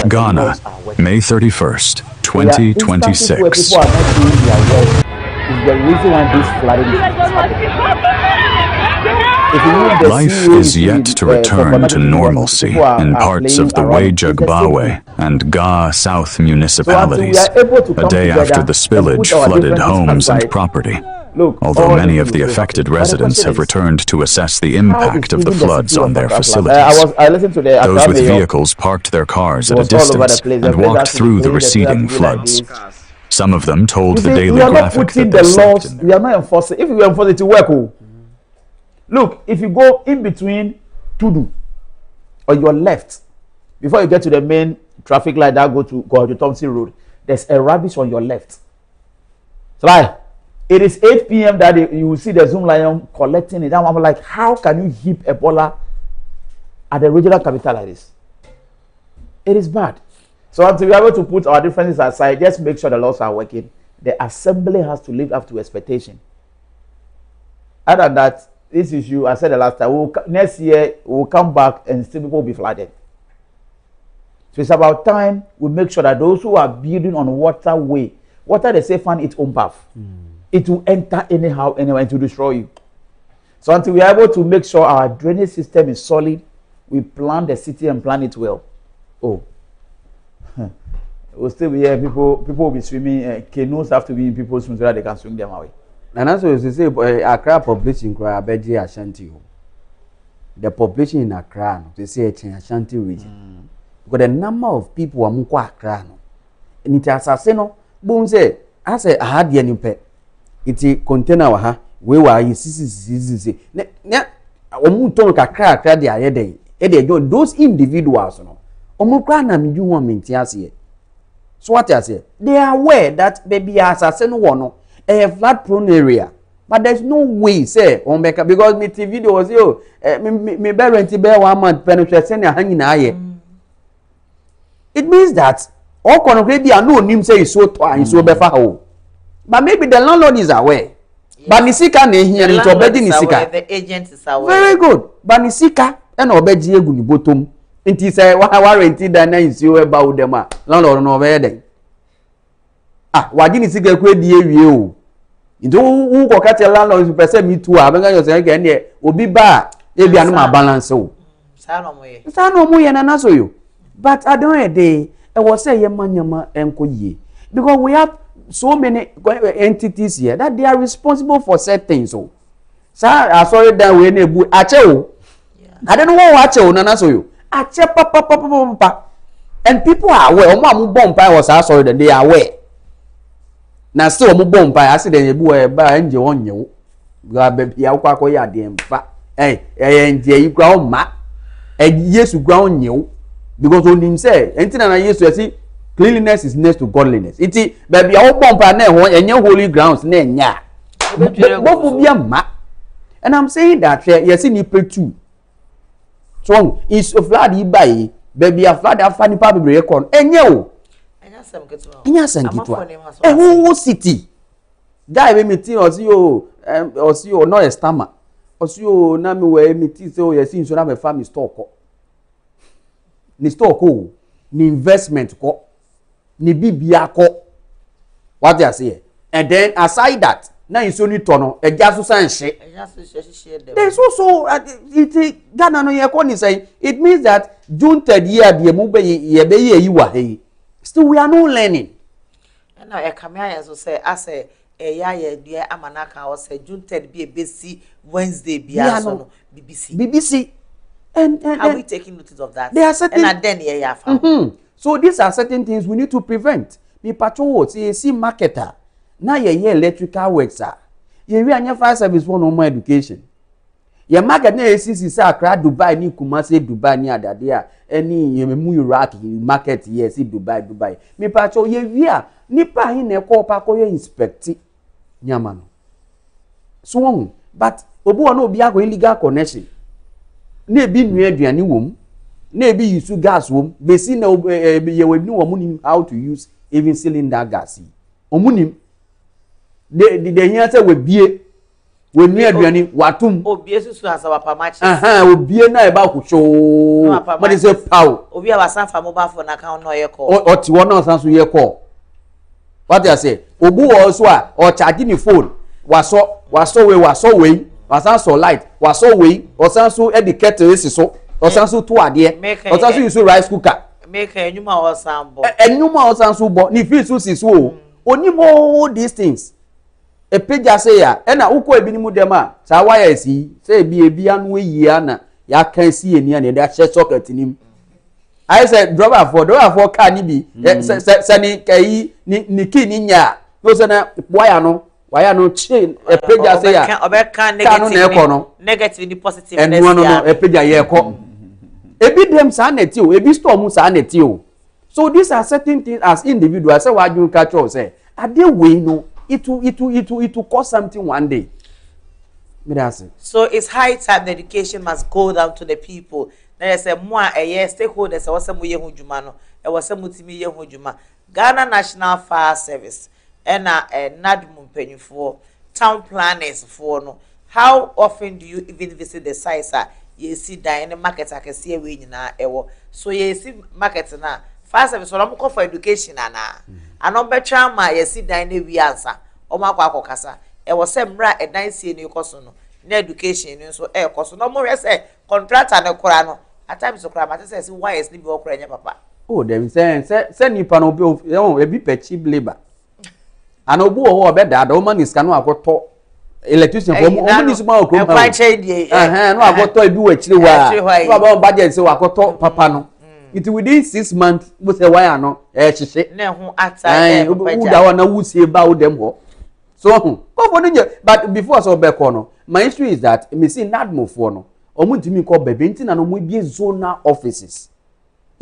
Ghana, May 31st, 2026. Where people are not doing their work is the reason why this flooding is happening. Life is yet to return to normalcy in parts of the Wejagbawe and Ga South municipalities, a day after the spillage flooded homes and property. Although many of the affected residents have returned to assess the impact of the floods on their facilities. Those with vehicles parked their cars at a distance and walked through the receding floods. Some of them told the Daily Graphic that they slept in there. We are not enforcing. If we enforce it, to work. Look, if you go in between Tudu or your left, before you get to the main traffic light that go to Thompson Road, there's a rubbish on your left. So like, it is 8 p.m. that you will see the Zoom lion collecting it. I'm like, how can you heap Ebola at the regional capital like this? It is bad. So until we are able to put our differences aside, just make sure the laws are working. The assembly has to live up to expectation. Other than that, this issue, I said the last time, next year we'll come back and still people will be flooded. So it's about time we make sure that those who are building on waterway, water they say find its own path. It will enter anyhow, anywhere to destroy you. So until we are able to make sure our drainage system is solid, we plan the city and plan it well. We'll still be here. People will be swimming. Canoes have to be in people's swims so that they can swim them away. And that's what you say. Accra population cry Abeji Ashanti. The population in Accra, they say it's in Ashanti region. Because the number of who are mukwa Accra, and it has a seno. Boom say, I say I had the new it's a container waha. We were in CCC. Ne, omuto Accra they are there. Those individuals, no. Omukra na mi ju won maintain here. So what I say? They are aware that baby assassin one a flood prone area. But there's no way, say, on Becca, because me TV video was you, me parent bear 1 month penetration hanging eye. It means that all concrete are no name say so twice so befa. But maybe the landlord is aware. Yes. But Nisika ne here into obedi Nisika. The agent is aware. Very good. But Nisika and obedi egu ni bottom. Inti say wa warranty da na nsi about them landlord no be dey. Wadi Nisika ku edi ewie o. Into who go catch a landlord you person me too abenga you say again there obi ba e bia no ma balance o. Sa no mo ye. Sa no mo ye na so yo. But I don't know day I was say yemanyama enko ye. Because we have so many entities here that they are responsible for certain things. So, sorry that we nebu ache o. I don't know what ache o na so yo. Ache pa. And people are aware. Omo amu bomb pa was sorry that they are aware. Na still omu bomb pa asi den ebu e ba enje onye ga be ya kwa ya de mfa enje yi kwa ma Yesu kwa onye because on him say anything na Yesu say cleanliness is next to godliness. Iti baby a bomb pa na ho enye holy grounds na enya bofu bia ma. And I'm saying that yes ni petu so is flood yi bai baby a flood afa ni pa bebre kon enye o Inya sangitwa. Who city? Guy we meeting or see no estammer. Or see you na me we meeting so yes in so na me family stock. Ni stock ko, ni investment ko, ni bibia ko. What they say? And then aside that, na in so ni tono, e ja so san hye. There's also it Ghana no ye ko ni say it means that June 3rd year be mu be ye yi wa he. Still, we are not learning. And now, I come here and say, I say, dear Amanaka, or say, June 10th be a busy Wednesday, be no BBC. And are we taking notice of that? There are certain, and then, yeah, So, these are certain things we need to prevent. Me patrol, see, marketer. Now, ye electrical works are. Ye anya fire service for no more education. Ye market na ACC say Accra, Dubai, ni Kumasi, Dubai, ni Adadea. Any yemu Iraq market yes Dubai me pacho ye via nipa hin na ko pa ko ye inspect nyama no so but obu ona obi akọ illegal connection na ebi nua aduane wom na ebi use gas wom besi na ye wani wo ni how to use even cylinder gas omunim de here say we bie we nua aduane watum obi esusu asawa pa match obi na e ba kucho but is a pow obi awasan fa mobile phone account no ye call o ti won na san so ye call what you say obu also o charge ni phone waso we wasan so light waso we wasan so educate esi so wasan so to ade wasan so use rice cooker make enyuma wasan bo enyuma wasan so bo ni fit so si so onimo these things e peja say ya na ukọ ebi ni mu dem a sa wire si say ebi anu yi ana ya kan si eni ana da share socket nim I said driver for car ni bi se ni kai ni ki ni nya no se na wire no chain e peja say ya obeka negative ni positive and no e peja ye ko ebi dem sa na ti o ebi store mu sa na ti o. So these are certain things as individuals say wa ju catch us say ade we no it will cause something one day. So it's high time the education must go down to the people. There is a more stakeholders. I was some ye hujumano. I was some mutimi ye hujuma. Ghana National Fire Service and Nadmum penny for town planners for no. How often do you even visit the sites? You see in the market. I can see a way na ewo. So you see market na fire service. So I'm for education na. Ano betra ma yesi dan na wi ansa o ma kwa akokasa e wo se mra e dan sie ni koso no na education ni so e koso no mo re se contractor na kora no at times so kora ma say why is live okora nya papa oh dem say nipa no obi e bi pe cheap labor ana obu o be da o man is kanu akoto electrician for mo ni so ma okro ma no akoto e bi wa chire wa ba budget say akoto papa no. It within 6 months, we say why no sheshe. Na hu ata who da one who say about them ho. So go for but before so be no. My issue is that me see Nadmo for no. Omu ntimi ko bebe nti na no mu bi zonal offices.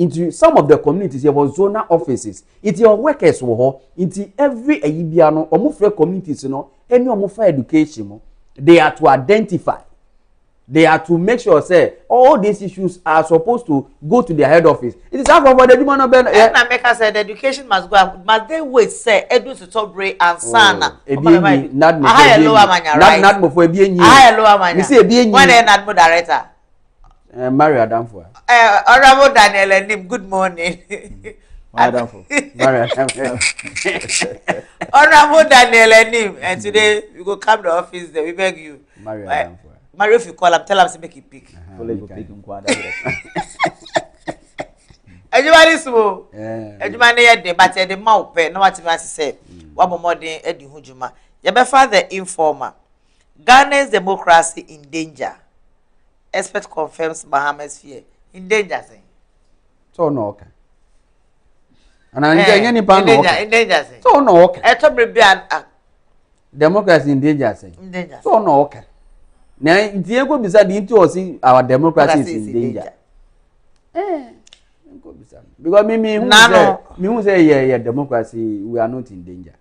into some of the communities there was zonal offices. It's your workers wo into every ayibia no omufre communities no any omufa education they are to identify. They are to make sure say all these issues are supposed to go to their head office. It is half of the human no na make us said education must go, must they wait say edu to top rate and sana not lower manya right not before ebi enyi lower manya you say ebi enyi when not mo director Mary Adamfo honorable Daniel Enim, good morning. Adamfo Mary Adamfo honorable Daniel Enim, and today we go come to the office there, we beg you Mary Adamfo Mario, if you call him, tell him to make it pick. Everybody so. Everybody had the but the mouth pay. No what you say. One more day, Eddie Hujuma. You be father informer. Ghana's democracy in danger. Expert confirms Bahamas fear in danger. Saying. So no okay. And I'm any pan in danger. Saying. So no okay. I told me democracy in danger. Saying. In danger. So no okay. Now, if you go beside the into us, our democracy is in danger. Because me who say yeah, democracy, we are not in danger.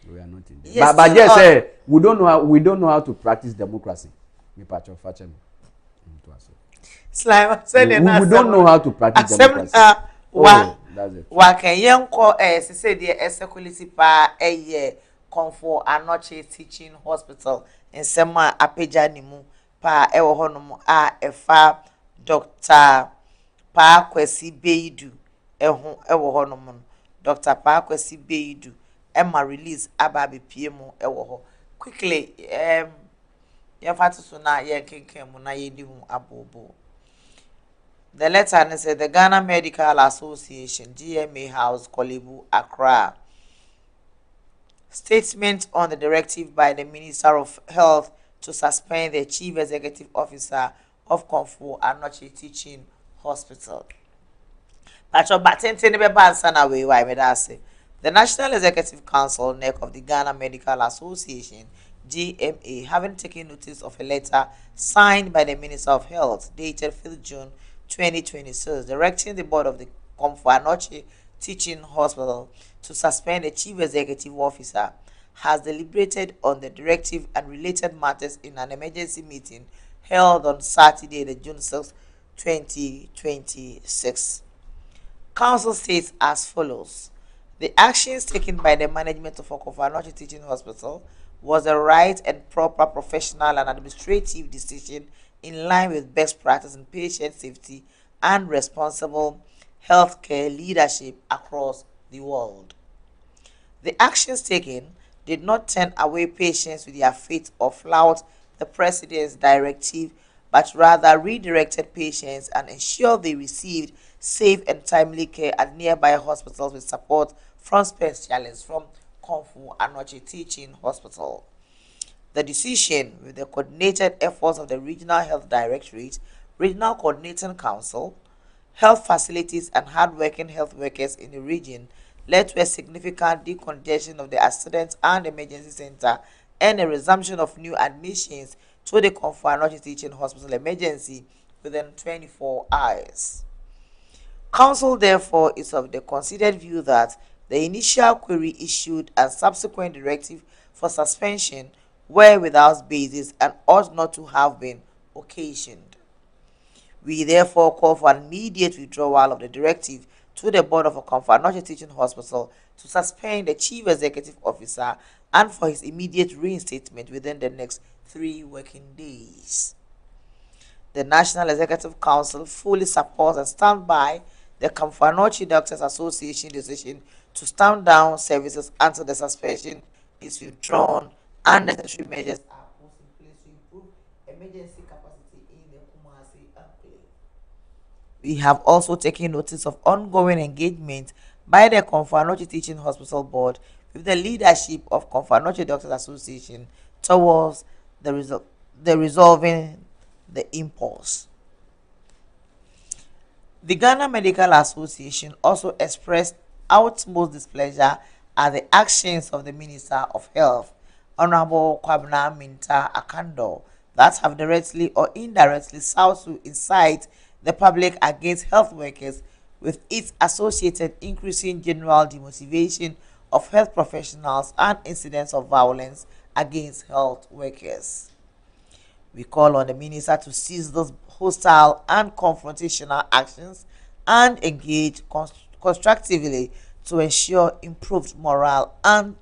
We are not in danger. Yes, but just say we don't know how to practice democracy. Me patch of fachem. Slime we don't know how to practice democracy. That's it. Wa can yanko say the security pa comfort anoche teaching hospital in Sema Apeja Nimu pa ewo honom a efa Dr. Pa Kwesi Beidu ewo honom Dr. Pa Kwesi Beidu Emma release aba be PM ewo ho quickly ya fatu so na ye kenken mu na ye di hu abobo. The letter said the Ghana Medical Association GMA House Kolebu Accra. Statement on the directive by the Minister of Health to suspend the Chief Executive Officer of Komfo Anoche Teaching Hospital. The National Executive Council, NEC of the Ghana Medical Association, GMA, having taken notice of a letter signed by the Minister of Health dated 5th June 2026, directing the board of the Komfo Anoche Teaching Hospital to suspend the Chief Executive Officer, has deliberated on the directive and related matters in an emergency meeting held on Saturday, the June 6, 2026. Council states as follows. The actions taken by the management of Okofanochi Teaching Hospital was a right and proper professional and administrative decision in line with best practice in patient safety and responsible healthcare leadership across the world. The actions taken did not turn away patients with their fate or flout the President's directive, but rather redirected patients and ensured they received safe and timely care at nearby hospitals with support from specialists from Komfo Anoche Teaching Hospital. The decision, with the coordinated efforts of the Regional Health Directorate, Regional Coordinating Council, health facilities and hard-working health workers in the region, led to a significant decongestion of the accident and emergency center and a resumption of new admissions to the Komfo Anoche Teaching Hospital emergency within 24 hours. Council, therefore, is of the considered view that the initial query issued and subsequent directive for suspension were without basis and ought not to have been occasioned. We therefore call for an immediate withdrawal of the directive to the board of Komfo Anoche Teaching Hospital to suspend the Chief Executive Officer and for his immediate reinstatement within the next 3 working days. The National Executive Council fully supports and stands by the Komfo Anoche Doctors Association decision to stand down services until the suspension is withdrawn and necessary measures are put in place to improve emergency capacity in the Kumasi enclave. We have also taken notice of ongoing engagement by the Komfo Anoche Teaching Hospital Board with the leadership of Komfo Anoche Doctors Association towards the resolving the impulse. The Ghana Medical Association also expressed utmost displeasure at the actions of the Minister of Health, Honorable Kwabena Minta Akando, that have directly or indirectly sought to incite the public against health workers with its associated increasing general demotivation of health professionals and incidents of violence against health workers. We call on the minister to cease those hostile and confrontational actions and engage constructively to ensure improved morale and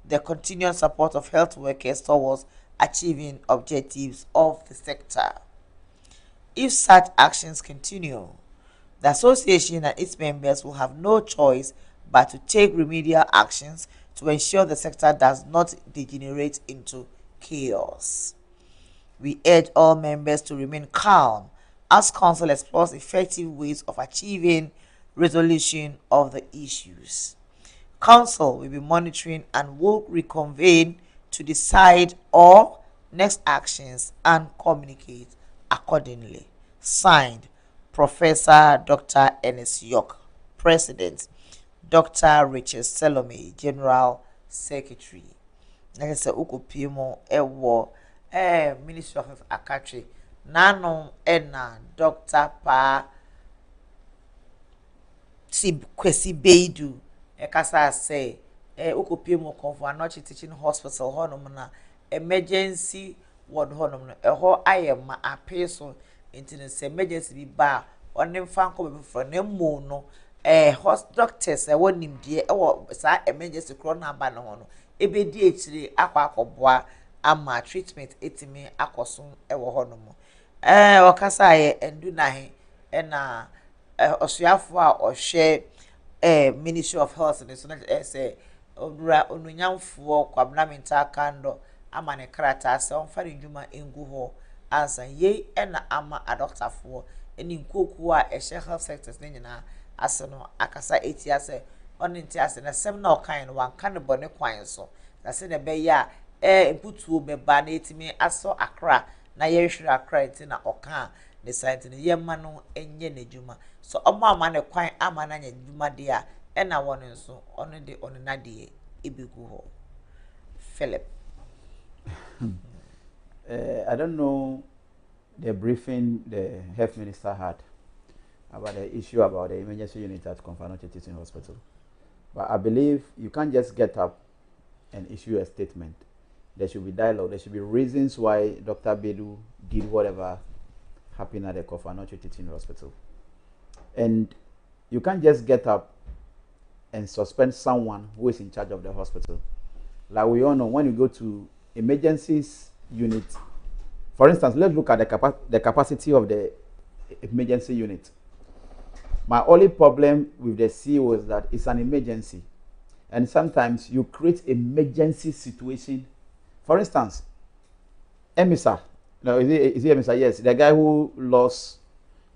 the continued support of health workers towards achieving objectives of the sector. If such actions continue, the association and its members will have no choice but to take remedial actions to ensure the sector does not degenerate into chaos. We urge all members to remain calm as Council explores effective ways of achieving resolution of the issues. Council will be monitoring and will reconvene to decide all next actions and communicate accordingly. Signed, Professor Dr. Ernest York, President, Dr. Richard Salome, General Secretary. Like I said, Ukupimo Ewo, Ministry of Health Akatri, Nano Ena, Dr. Pa Kwesi Beidu, Ekasa say, Ukupimo Konfanochi Teaching Hospital, Honomana, emergency ward Honom, a whole I am a person into the emergency be bar, on them fan come from them mono, host doctors, I want him dear, or emergency corona banner, ABDH, aqua bois, and my treatment, etime, aquasum, ever honomo. Okasa, and do nahe, and Osiafwa or share Ministry of Health and the essay, Onunyam for Quabnaminta Kando, Amane Krata, some Fari Juma in Guho, as a ye and ama a doctor for any Kukua, a share health sectors, Nina, Asano, Akasa 8 years, on Intias and a seminal kind one kind of bonnet quine so. That's in a bay ya, put to be banate me, I saw Accra, na yerishu Accra, Tina Oka, the site in the Yemano and Yene Juma. So, a man a quine amananya Juma dear, and I want so on the Nadia, Ibiguho. Philip. I don't know the briefing the health minister had about the issue about the emergency unit at Konfanoche Teaching Hospital. But I believe you can't just get up and issue a statement. There should be dialogue. There should be reasons why Dr. Bedu did whatever happened at the Konfanoche Teaching Hospital. And you can't just get up and suspend someone who is in charge of the hospital. Like we all know, when you go to emergencies unit, for instance, let's look at the capacity of the emergency unit. My only problem with the CEO is that it's an emergency, and sometimes you create emergency situation. For instance, Emisa, no, is it Emisa? Yes, the guy who lost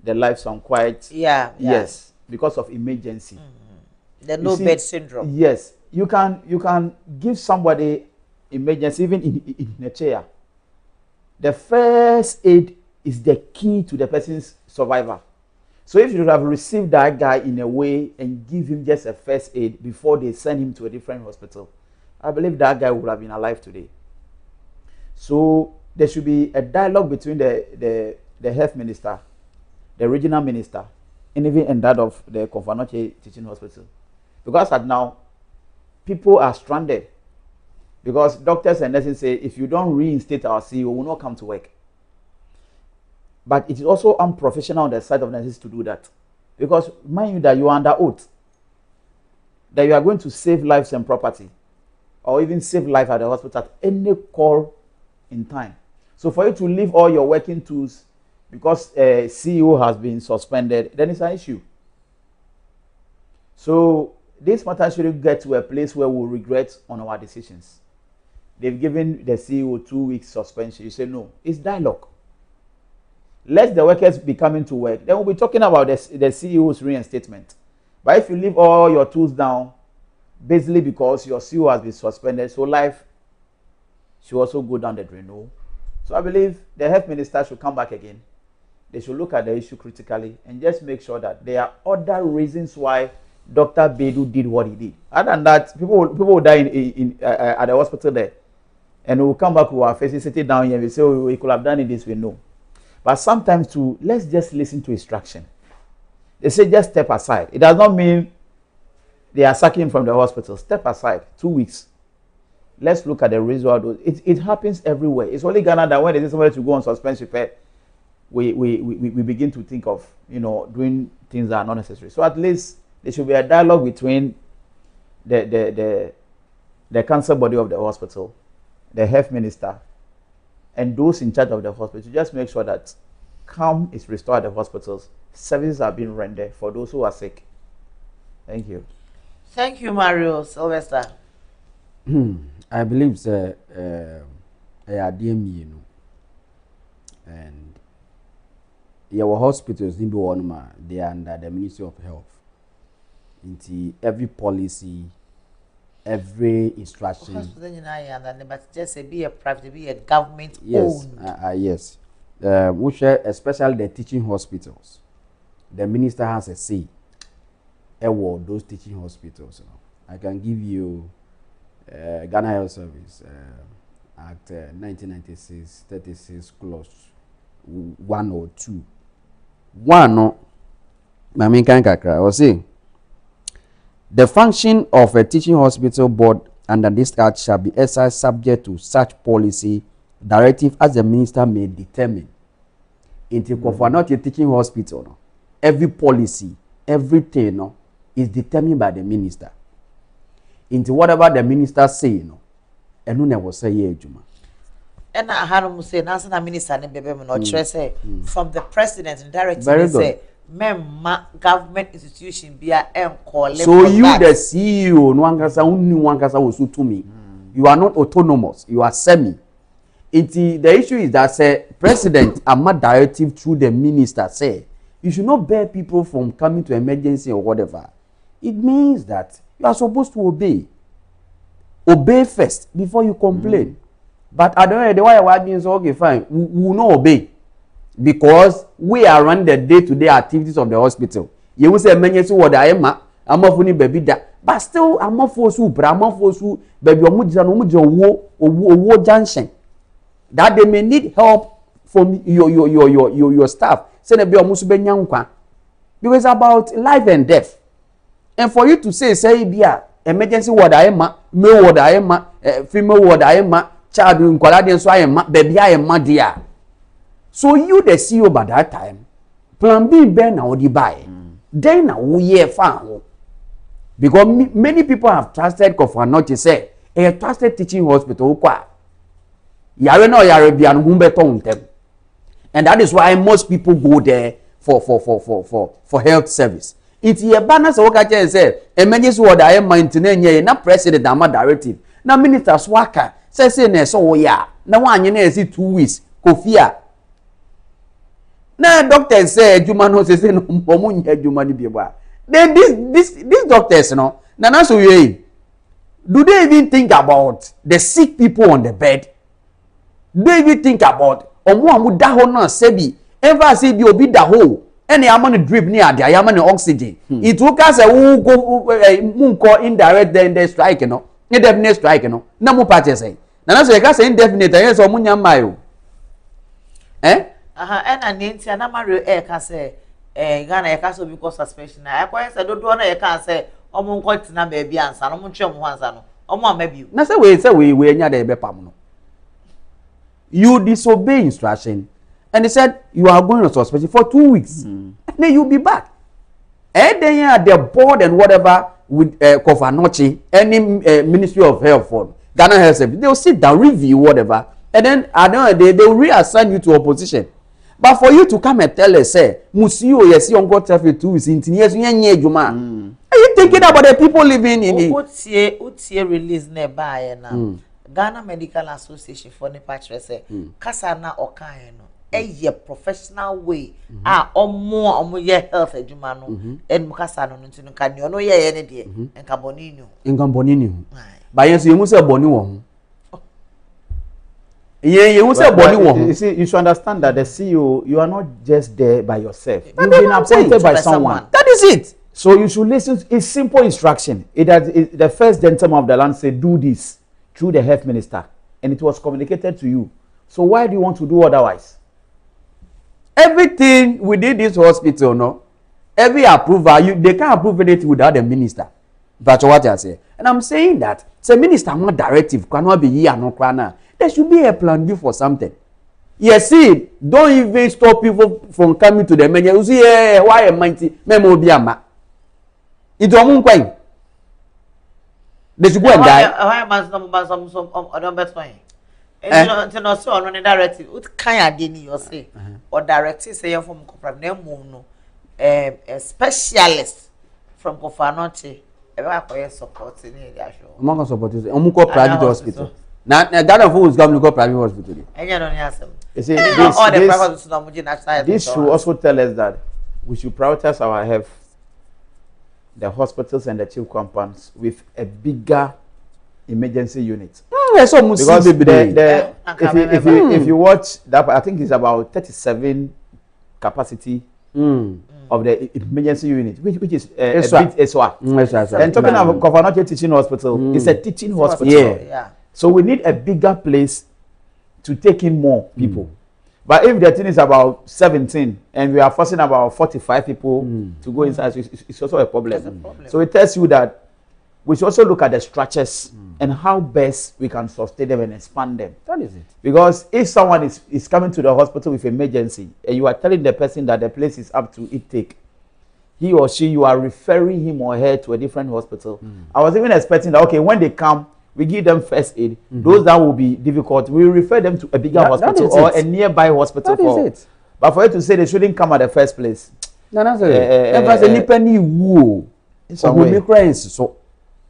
the lives on quite yes because of emergency. The no bed syndrome. Yes, you can give somebody emergency even in a chair. The first aid is the key to the person's survival. So if you would have received that guy in a way and give him just a first aid before they send him to a different hospital, I believe that guy would have been alive today. So there should be a dialogue between the health minister, the regional minister, and even that of the Konfanoche Teaching Hospital. Because at now, people are stranded. Because doctors and nurses say, if you don't reinstate our CEO, we will not come to work. But it is also unprofessional on the side of nurses to do that. Because mind you that you are under oath, that you are going to save lives and property, or even save life at the hospital at any call in time. So for you to leave all your working tools because CEO has been suspended, then it's an issue. So this matter should get to a place where we'll regret on our decisions. They've given the CEO 2 weeks suspension. You say no, it's dialogue. Let the workers be coming to work. Then we'll be talking about the CEO's reinstatement. But if you leave all your tools down, basically because your CEO has been suspended, so life should also go down the drain. No. So I believe the health minister should come back again. They should look at the issue critically and just make sure that there are other reasons why Dr. Bedu did what he did. Other than that, people will die at the hospital there. And we'll come back with our faces sitting down here and we say, oh, we could have done it this way. No. But sometimes too, let's just listen to instruction. They say just step aside. It does not mean they are sacking from the hospital. Step aside. 2 weeks. Let's look at the residual dose. It happens everywhere. It's only Ghana that when there is somebody to go on suspension, we begin to think of, you know, doing things that are not necessary. So at least there should be a dialogue between the council body of the hospital, the health minister, and those in charge of the hospital to just make sure that calm is restored at the hospitals. Services are being rendered for those who are sick. Thank you. Thank you, Mario. Sylvester. I believe it's a DME, you know, and your hospitals in Buonma, they are under the Ministry of Health. Into every policy, every instruction. But just be a private, be a government owned. Yes. Which especially the teaching hospitals. The minister has a say. Award those teaching hospitals. You know. I can give you Ghana Health Service Act 1996, 36 clause 1 or 2. One no, I mean I was saying the function of a teaching hospital board under this act shall be exercised subject to such policy directive as the minister may determine. For not a teaching hospital, no, every policy, everything, no, is determined by the minister. Into whatever the minister say, no, and no never say yeah, Juma. And I had to say, national minister and baby no say from the president and directive. Very they good. say, government institution be a call. So you the CEO, no one can to me. You are not autonomous. You are semi. The issue is that say president ama directive through the minister say you should not bear people from coming to emergency or whatever. It means that you are supposed to obey. Obey first before you complain. But I don't know the why means okay fine. We will not obey because we are running the day-to-day activities of the hospital. You will say emergency what I am. I'm not funny baby that. But still I'm not forced to. I'm not forced to. Baby, I'm junction. That they may need help from your staff. Say because it's about life and death. And for you to say bia emergency ward I am, male ward I am, female ward I am, child in quality so I am, baby I am dear. So you the CEO by that time, plan B ben now the buy. Then now we found because many people have trusted Kofa not to say a trusted teaching hospital kwa. Yare no yare bian humbeton them. And that is why most people go there for health service. It's a banner so okay say emergency ward I am maintaining na president ama directive. Na minister swaka say na so ya. Na wan na see 2 weeks kofia. Na doctor say adwuma no say no omo nya adwuma ni bieba. Then these doctors no na so we do they even think about the sick people on the bed? Do you think about omo da ho na sebi ever say bi obi da ho ene amane drip ni ade ayama ne oxygen it will cause a munko indirect then strike no indefinite strike no na mo party say na so e ka say indefinite yes omo nya mayo and nti na Mario ka say Ghana e ka so because suspension na akwa say do na e ka say omo nko tina ba bia ansa no mo ntwe mo ansa no omo amabiu na say we nya da be pam no. You disobey instruction, and they said you are going on suspension for 2 weeks, and then you'll be back. And then the board and whatever with Kofanochi, any Ministry of Health for Ghana Health Service, they will sit down, review whatever, and then they will reassign you to opposition. But for you to come and tell us, say, Musio, yes, you got for 2 weeks, in years, are you thinking about the people living in it? What's release nearby now? Ghana Medical Association for the patch say kasa na okan no a professional way omo ye health adwuma no en mukasa no ntino kan no ye ne de enka boni ni ba yen so yemu se boni wo ho yemu se boni wo ho. You see, you should understand that the CEO, you are not just there by yourself. You've been appointed by someone. That is it. So you should listen to it's simple instruction. The first gentleman of the land said do this through the health minister, and it was communicated to you. So why do you want to do otherwise? Everything within this hospital, no, Every approval, they can't approve anything without the minister. That's what I say. And I'm saying that the minister want directive cannot be here no crana. There should be a plan B for something. Yes, see, don't even stop people from coming to the menu. You see, why am I memo biama? It's a moon quite. They should go and die. Why am I some other best way? And no so on directive. What kind of dini you say? Or directive say from corporate name no. A specialist from Kofanoche. Ever support in the actual. I'm not support you. I'm going private hospital. Now, Ghana fools come to go private hospital. And you don't answer. You see, this should also tell us that we should prioritize our health, the hospitals and the chief compounds with a bigger emergency unit. Because if you watch that, I think it's about 37 capacity of the emergency unit, which is a bit SWA. And talking about Kofanoche Teaching Hospital, it's a teaching hospital. Yeah. So we need a bigger place to take in more people. But if the thing is about 17 and we are forcing about 45 people to go inside, it's also a problem. So it tells you that we should also look at the structures and how best we can sustain them and expand them. That is it. Because if someone is coming to the hospital with emergency and you are telling the person that the place is up to intake, he or she, you are referring him or her to a different hospital. I was even expecting that, okay, when they come, we give them first aid. Those that will be difficult, we refer them to a bigger hospital or a nearby hospital. That is it. But for you to say they shouldn't come at the first place. No, that's it. Because any penny woo. So we make friends. So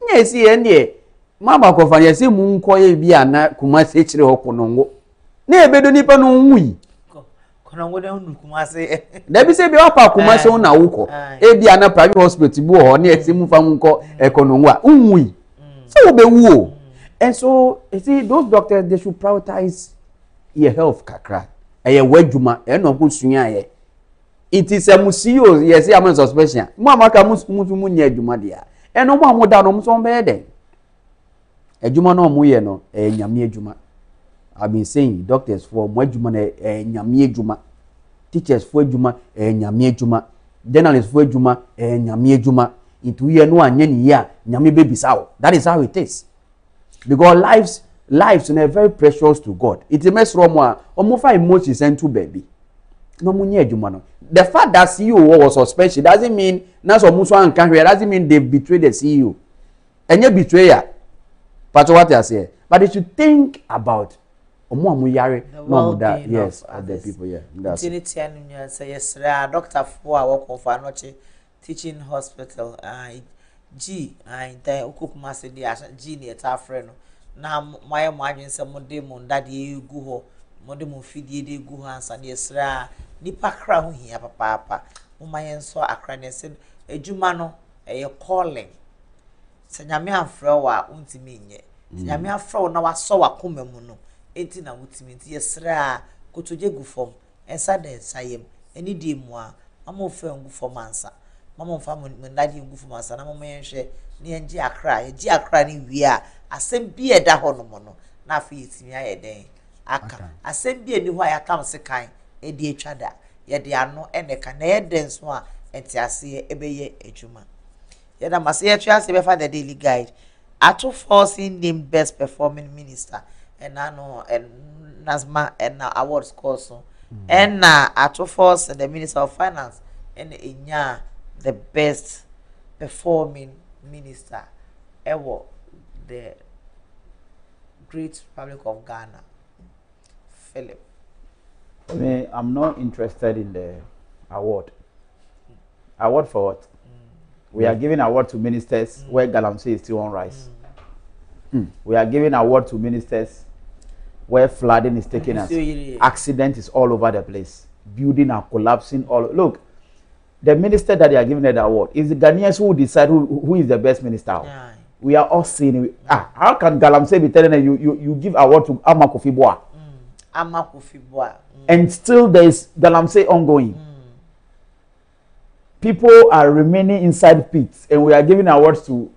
yes, any Mama Kofan, yes, Munkoye be an Kumasi Okonongo. Never do nipa no wi. Konongo don't Kumasi. Never say be up Kumasi on Nauko. Ebi an private hospital or near Simufanko Ekonongwa. Umwi. So be woo. And so you see those doctors they should prioritize your health kakra. Eye wadwuma e no ko sunya ye. It is a musio yes am suspension. Mama ka musu nya adwuma dia. E no mo da no so be den. Adwuma no mo ye no nyame adwuma. I've been saying doctors for mo adwuma na nyame adwuma. Teachers for adwuma nyame adwuma. Journalists for adwuma nyame adwuma. Into ye no anya ni ya nyame bebisa wo. That is how it is. Because lives are very precious to God. It makes room omofa emotions into baby. No munye adwuma no. The fact that CEO was suspended doesn't mean na so muso anka hwe, doesn't mean they betrayed the CEO. Enye betrayer. But what I say, but they should think about omo yare no that yes of the people yeah. That's it. Say yes, Dr. Fua work of Anoche Teaching Hospital. G the ukukuma se dia G ne ta frɛ no na moye mo adwen se mo de mo ndade egu ho mo de mo fidie de egu ho ansa ne esra nipa kra ho hia papa mo maye nso akra ne se adwuma no eye calling se nyame afrɛ wa untimi nye se nyame afrɛ wo na waso wakoma mu no enti na wutimi enti esra kotoje gu fom ensa de ensayem eni di mu a amo fe ngu fom ansa mama mfa mo ndadi ngu fom ansa na mo yenhwe ne enji akra ni wi a asem bi eda ho no mo no na afi yitimi aye den aka asem bi eni ho ya kam se kan e di etwada ye de ano ene ka na ye den so a enti ase ebeye adwuma ye da mase ye twa se be fa the daily guide ato forcing named best performing minister and ano and Nasma and awards course and ato force the minister of finance and enya the best performing minister ever the Great Republic of Ghana. Philip. I mean, I'm not interested in the award. Award for what? We are giving award to ministers where Galamsey is still on rise. We are giving award to ministers where flooding is taking us. Accident is all over the place. Building are collapsing all. Look, the minister that they are giving the award is the Ghanaians who decide who is the best minister. Yeah. We are all seeing. How can Galamsey be telling you give award to Ama Kofi Boa? Ama Kofi Boa. And still there is Galamsey ongoing. People are remaining inside pits, and we are giving awards to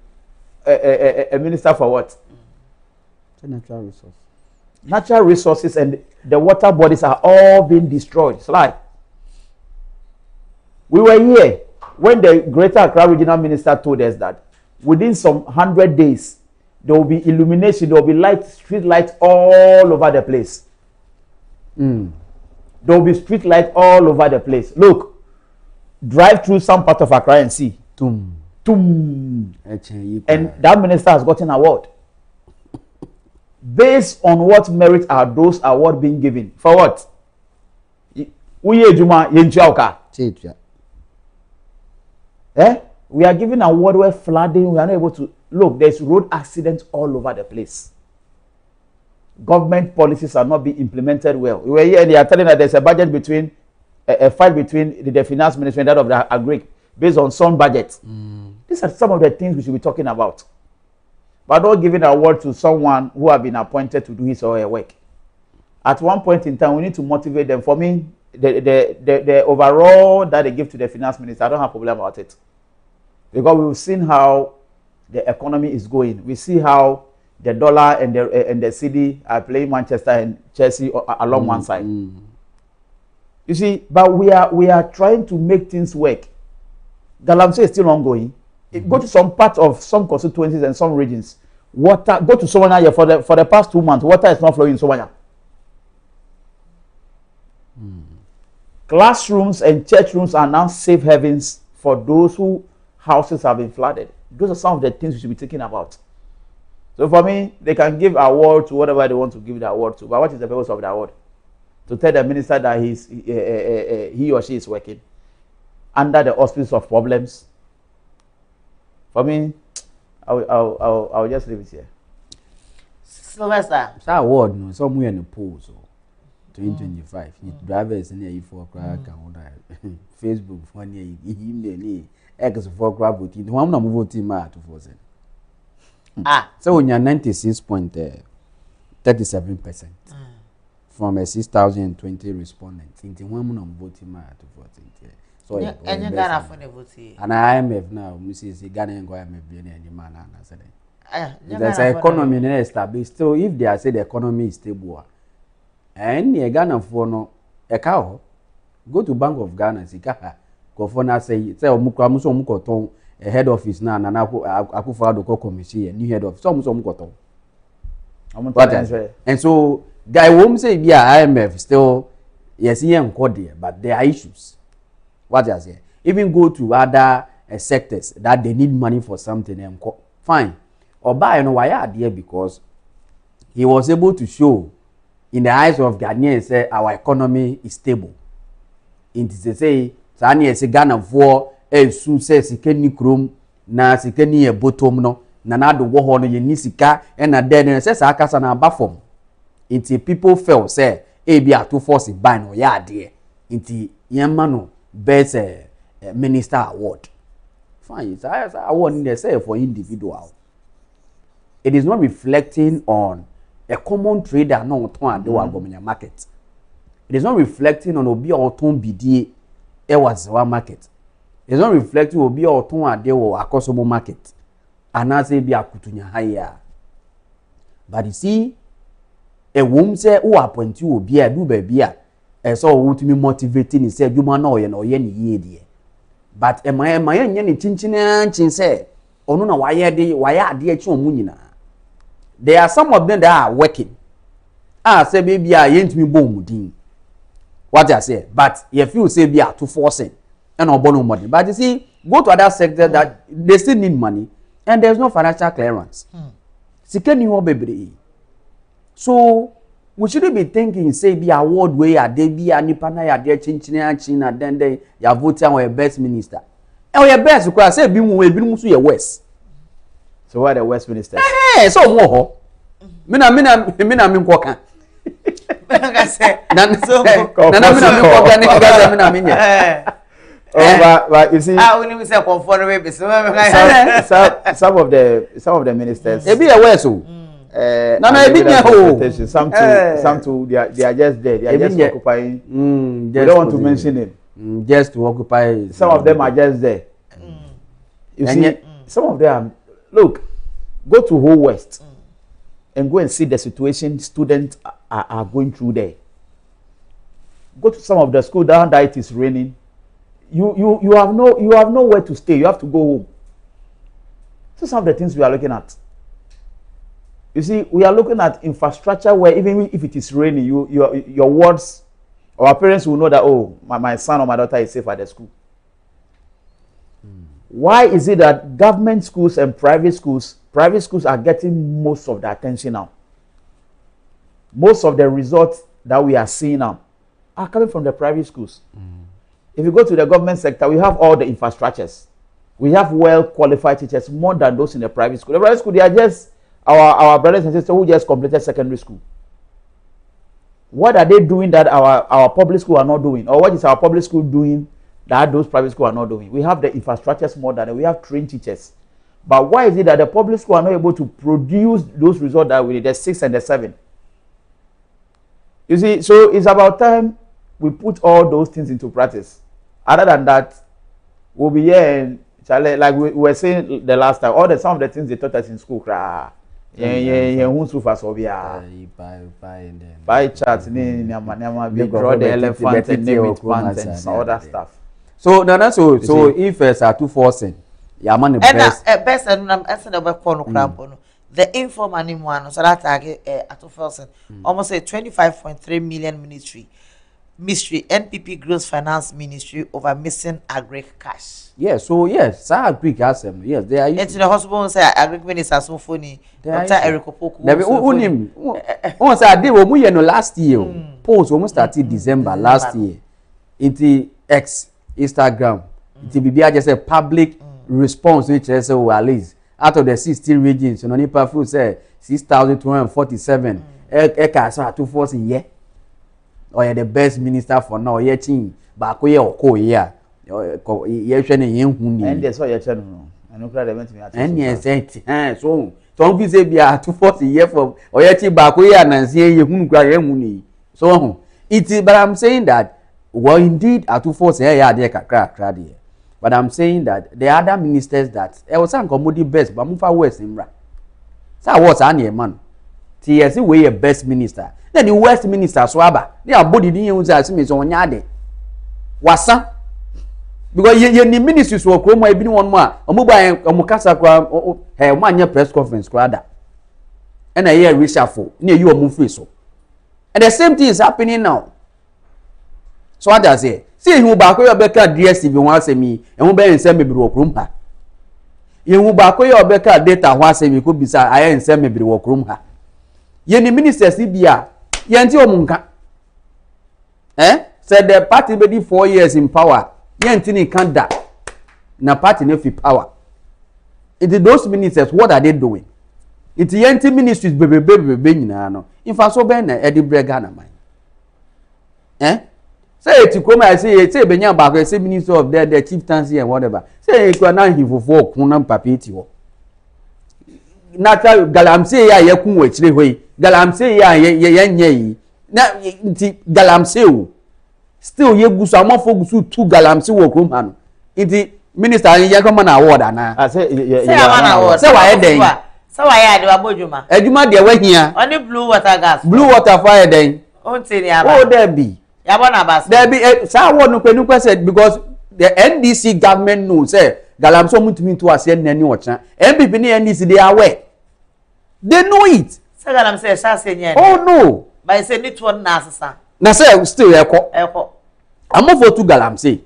a minister for what? Natural resources. Natural resources and the water bodies are all being destroyed. It's like we were here when the Greater Accra Regional Minister told us that within some 100 days, there will be illumination, there will be light, street lights all over the place. There will be street light all over the place. Look, drive through some part of Accra and see. Tum. And that minister has gotten an award. Based on what merit are those awards being given? For what? We are giving an award where flooding, we are not able to look. There's road accidents all over the place. Government policies are not being implemented well. We were here and they are telling that there's a budget between a fight between the finance ministry and that of the agri based on some budget. These are some of the things we should be talking about. But not giving an award to someone who have been appointed to do his or her work. At one point in time, we need to motivate them. For me, the overall that they give to the finance minister, I don't have a problem about it. Because we've seen how the economy is going. We see how the dollar and the cedi are playing Manchester and Chelsea along one side. You see, but we are trying to make things work. Galamsey is still ongoing. Go to some parts of some constituencies and some regions. Water, go to Somania for the past 2 months. Water is not flowing in Somania. Classrooms and church rooms are now safe havens for those whose houses have been flooded. Those are some of the things we should be thinking about. So for me, they can give award to whatever they want to give the award to. But what is the purpose of the award? To tell the minister that he or she is working under the auspices of problems. For me, I'll just leave it here. Sylvester. That award, no, somewhere in the poll, so 2025. Drivers in here for crack and Facebook for near email, X for grab with it. One number voting ma to force. So when you're 96.37% from a 6,020 respondents, into one number voting ma to 14. So and you Ghana for the voting. And IMF now, Mrs. Ghana and IMF any man and I said. There's an economy established. Still, if they are say the economy is stable, and you Ghana for no a cow, go to Bank of Ghana, Sika, go for now say Mukramuso Mukoton, a head office now, and Akufa Doko Committee, a new head office, some Mukoton. And so, guy won't say, yeah, IMF still, yes, but there are issues. What I say? Even go to other sectors that they need money for something and fine. Or buy why are there because he was able to show in the eyes of Ghanaians say our economy is stable. It is to say Sani is Ghana for a soon says sikeni krom na sikeni e bottom no na na do wo no ye nisika and na then says akasa na abafom. Inti people felt say e be to force buy no ya there. Inti yemma no best minister award. Fine, it's an award in the say for individual. It is not reflecting on a common trader no ton do agomenya market. It is not reflecting on obi oton bidie e was one market. It is not reflecting obi oton ade wo akosomo market. Anase bi akutunya haya. But you see a wom say who appoint you obi a do baby a so what me motivating is say juma na oye ni ye die. But am I nye ni chinchin say onu na waye ade echi omu nyina. There are some of them that are working. Say baby a yentimi bom din. What I say, but if you say be to forcing and no money. But you see, go to other sectors that they still need money and there's no financial clearance. Sikeni ho bebre. So we shouldn't be thinking, say, be award way a day be a nipana ya de China, then they ya vote on your best minister. And your best because say be musu your west. So why the West Minister? Hey, so more. Mina minkoka. But you see, when we say conformable, some of the ministers. It be a west. Some too, they are just there. They are just occupying. They don't want to mention it. Just to occupy. Some of them are just there. You see, some of them. Look, go to whole West and go and see the situation students are going through there. Go to some of the schools down that it is raining. you have nowhere to stay. You have to go home. So some of the things we are looking at. You see, we are looking at infrastructure where even if it is raining, your wards, our parents will know that, oh, my son or my daughter is safe at the school. Why is it that government schools and private schools are getting most of the attention now? Most of the results that we are seeing now are coming from the private schools. If you go to the government sector, we have all the infrastructures. We have well-qualified teachers, more than those in the private school. The private school, they are just our brothers and sisters who just completed secondary school. What are they doing that our public school are not doing? Or what is our public school doing that those private schools are not doing? We have the infrastructures more than we have trained teachers. But why is it that the public school are not able to produce those results that we need, the 6 and the 7? You see, so it's about time we put all those things into practice. Other than that, we'll be here and like we were saying the last time, some of the things they taught us in school, buy charts, we draw the elephant and name it plants and all that stuff. So Nana, so if it's a 2-4, yeah, man, best and the informal one, so that at 2,000, almost a 25.3 million mystery NPP Gross Finance Ministry over missing agri cash. Yes, so yes, I agree. Yes, they are. It's the hospital say agri minister so funny. Dr. Eric Opoku. Once I did last year. Polls almost started December last year. Into X, Instagram. It will be just a public response which is at least out of the 16 regions. So Nipa Fu say 6,247. Eka so 240 yeah. Or the best minister for now. Yeah, chin. Back we or ko yeah. And that's why you're telling I know crowd event me at. And yes, so don't be say be a 240 year for or yet back we are and say you cry. So it is, but I'm saying that well indeed at 240 yeah there crack. But I'm saying that the other ministers that I was saying commodity best, but move west in right. So what's any man? TSC way a best minister. Then the West Minister Swaba, they are body didn't use as me on yard. Wasa because ye ministries were come been one more. Mobile Mukasa have 1 year press conference crowd. And a year reshuffle near you move free so. And the same thing is happening now. So what does it? See who back your better DSTV once me and who bear send me work room her. You who back your better data once me could be I ain't send me work room her. Ye ministers CBA. Yanti omunka. Said the party be 4 years in power. Yanti ni kanda. Na party ne fi power. It is those ministers, what are they doing? It yanti ministries bebe nyina no. In fact so be na Edinburgh Ghana man. Say it come I say benya back say minister of the chieftaincy and whatever. Say it na hifofo kunam papiti ho. Nata galamse ya yakun wechire hoi. Galamse ya ye na nti galamse o still ye gusu amofo gusu 2 galamse wo krom ha no nti minister ye come na award ana say why den say why ade abodwuma adwuma de wahia only blue water gas fire den onti ni aba oh there be yabo na bas there be say award no kwenu said because the NDC government knows say galamse mutumi to ase nani ocha MPP ni NDC they are aware they know it. Oh no! But I say need to na asesa. Na say still eko. Amofo tu galamse.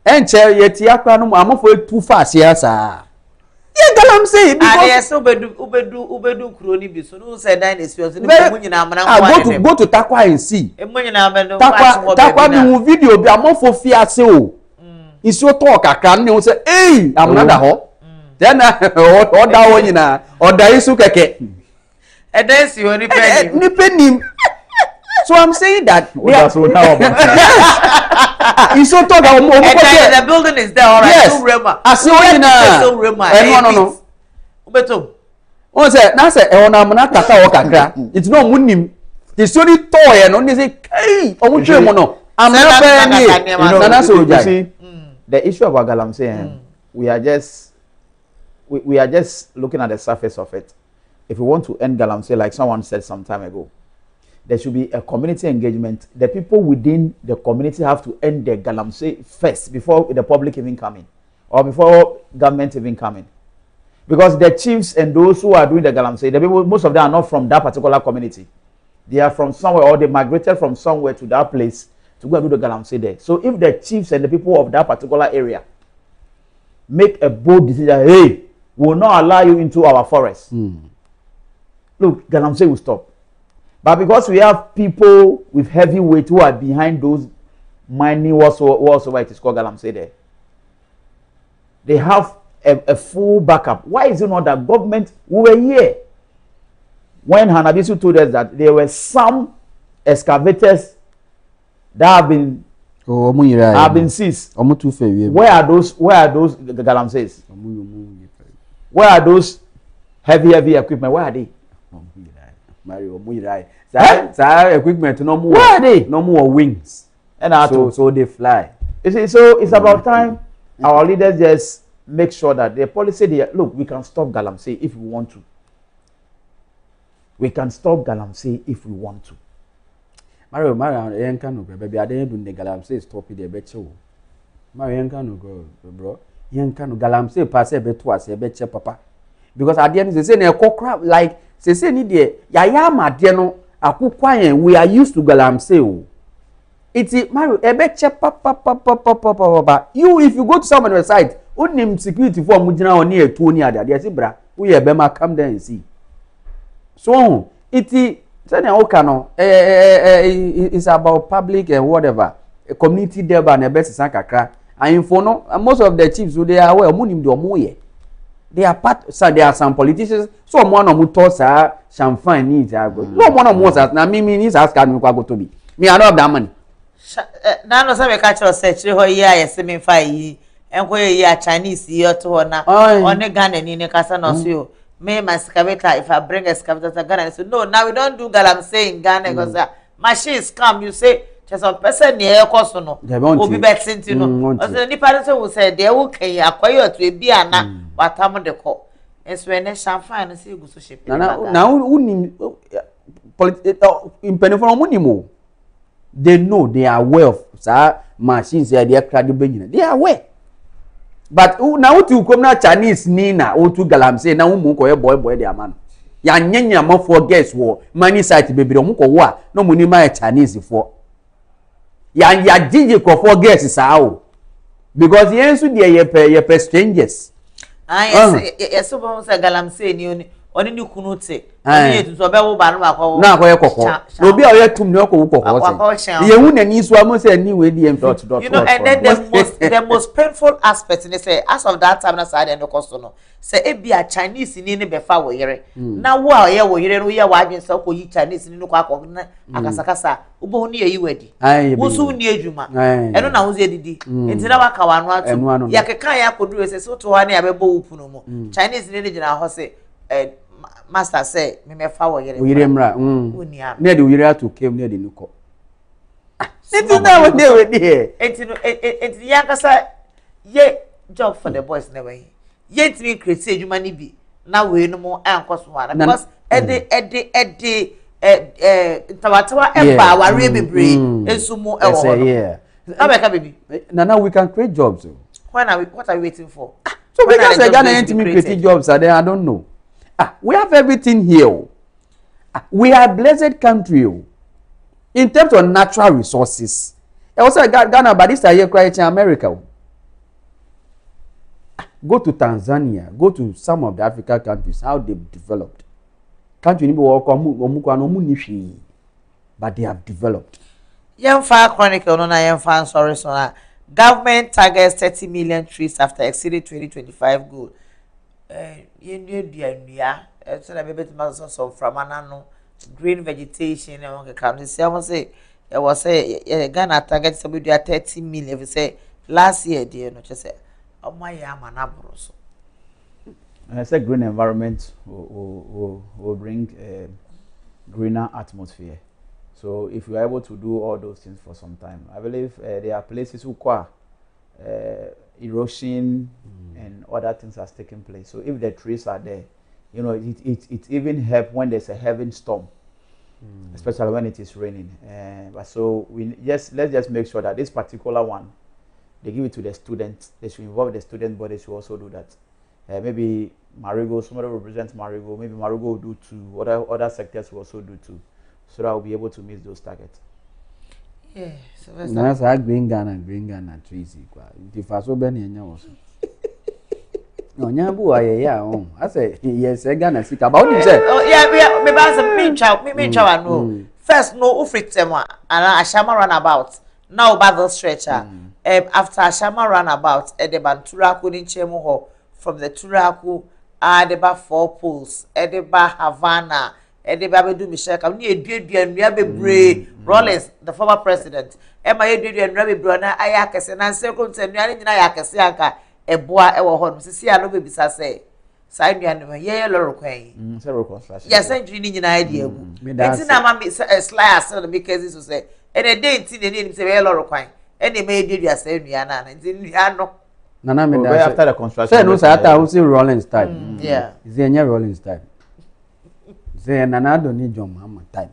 Enche yeti akwa no amofo tu fast ya sa. Ye galamse because yes ubedu kuro ni bi so no say dan experience ni munyina amana go to Takwa and see. Munyina amana Takwa bi video bi amofo fi ase o. Iso talk akra ni say eh amana da ho. Then order one nyina order isu keke. And then see only penny. So I'm saying that that's what now. So talk about the building is there all right. Yes. I see what no. Ubeto. One say na say e ona amuna kata o kakra. It's no munim. The story toy no they say hey omutwe mo no. Amuna pe ni. Nana so see the issue about galamse we are just looking at the surface of it. If we want to end galamse like someone said some time ago, there should be a community engagement. The people within the community have to end their galamsey first before the public even come in, or before government even come in. Because the chiefs and those who are doing the galamsey, the people, most of them are not from that particular community. They are from somewhere, or they migrated from somewhere to that place to go and do the galamsey there. So if the chiefs and the people of that particular area make a bold decision, hey, we will not allow you into our forest. Look, galamsey will stop. But because we have people with heavy weight who are behind those mining whatsoever it is called galamsey there, they have a full backup. Why is it not that government, we were here when Hanabisu told us that there were some excavators that have been seized. Where are those galamseys? Where are those heavy equipment? Where are they? Equipment no more. Where are they? No more wings. And so they fly. You see, so it's about time our leaders just make sure that the policy there. Look, we can stop galamsey if we want to. We can stop galamsey if we want to. Mario, Yankano, baby, I didn't do the galamsey stop it a bit show. Mario Yankano, bro. Yankano galamsey pass a bit twice a bit papa. Because at the end they say a crap like they say need Yayama Diano, a quiet, we are used to galamsey. It's Mario, a bit papa. You, if you go to someone's site, only security for Mujina or near 20 other, there's a bra, we are Bema come there and see. So, it's about public and whatever, a community there by the best Sankakra. And for no, most of the chiefs, they are aware, Munim do Moye. They are part, so there are some politicians, so one of Mutosa, Champagne needs. No one of Moses, now me needs ask me go to me. Me, I don't have that money. Nano some catch us search ho ya semi fai enko ya Chinese here to na on Ghana ni kasa no so me my excavator if I bring excavator to Ghana so no now we don't do galamsey in Ghana because machines come you say just a person near cost no obi betting to no so ni parents will say they will can acquire to be ana watam de ko enso ene champagne say go so ship now unim in penifo monimo. They know, they are aware of machines they are credible. They are aware. But now to come na Chinese nina or to galamsey na umuko boy their man. Ya nyenya mo for guess war. Money site baby omuko wa no money my Chinese for. Ya jiji ko for guess sao. Because yensu dey ye strangers. Yes so bon say galamsey ni oni ni kunuti oni yetu be wo ba no akwa na akwa kokko no bi oye tum ni okwo kokko ye hu na ni so am say ni we di dot you know and then the most painful aspect they say as of that time na side and cost no say e bia Chinese ni be fa wo yere na wo a ye wo yere no ye wa adwen say ko yi Chinese ni no kwa na akasakasa ubo ni ye wedi wo su ni adwuma eno na wo ze didi entina waka wa no atu ya keka ya koduru say so to ha na ya be bo wupu no mo Chinese ni gina ho say master say me fa wo yere mra na de yere to kem na de nuko Enti na we dey we dey enti yankasa ye job for the boys never ye ntimi create adwuma ni bi na we no mo ankoso ara because edi tawatawa emba ware bebre ensumu e wo abeka baby now we can create jobs what are we waiting for so because the Ghana ntimi create jobs are there I don't know. We have everything here. We are a blessed country. In terms of natural resources. I also Ghana, but this year cry in America. Go to Tanzania, go to some of the African countries, how they've developed. Country but they have developed. Young Fire Chronicle, no, young fan, sorry, so government targets 30 million trees after exceeding 2025 goal. So that baby to from anano green vegetation and one can say it was say Ghana target somebody 30 million. If you say last year, dear, no, just say, oh my yaman abros. I said green environment will bring a greener atmosphere. So if we are able to do all those things for some time, I believe there are places who require erosion and other things has taken place. So if the trees are there, you know, it even help when there's a heavy storm. especially when it is raining. But so let's just make sure that this particular one, they give it to the student. They should involve the student, but they should also do that. Maybe Marego, somebody represents Marego. Maybe Marego will do too. Other sectors will also do too, so that we'll be able to meet those targets. Yeah. So that's how green Ghana trees equal. If I so many also. No, nyabu aye I say yes, Ghana sick about you say. Oh yeah, me ba say me chow no. First no ufritema and Ashama runabout. Now about the stretcher. After Ashama runabout, the Banturaku in Chemu ho from the Turaku Adeba 4 poles, Edeba Havana, Edeba Bedu Michelle, come near Dudu and Rabe Rollins, the former president. Emma Dudu and Rabe Brona Ayakas and Answer and Ayakasianka, a boy ever home. See, I know baby say. Sign me, yeah, Lord Quay. Yes, I'm dreaming an idea. It's in a mammy slash because this was say, and a day in the name say, Lord Quay. And they made you say, Rihanna, and in Rihanna. Nana me after the construction. Say no say after we see Rollins time. Yeah. Say any Rollins time. Say Nana don't need your mama time.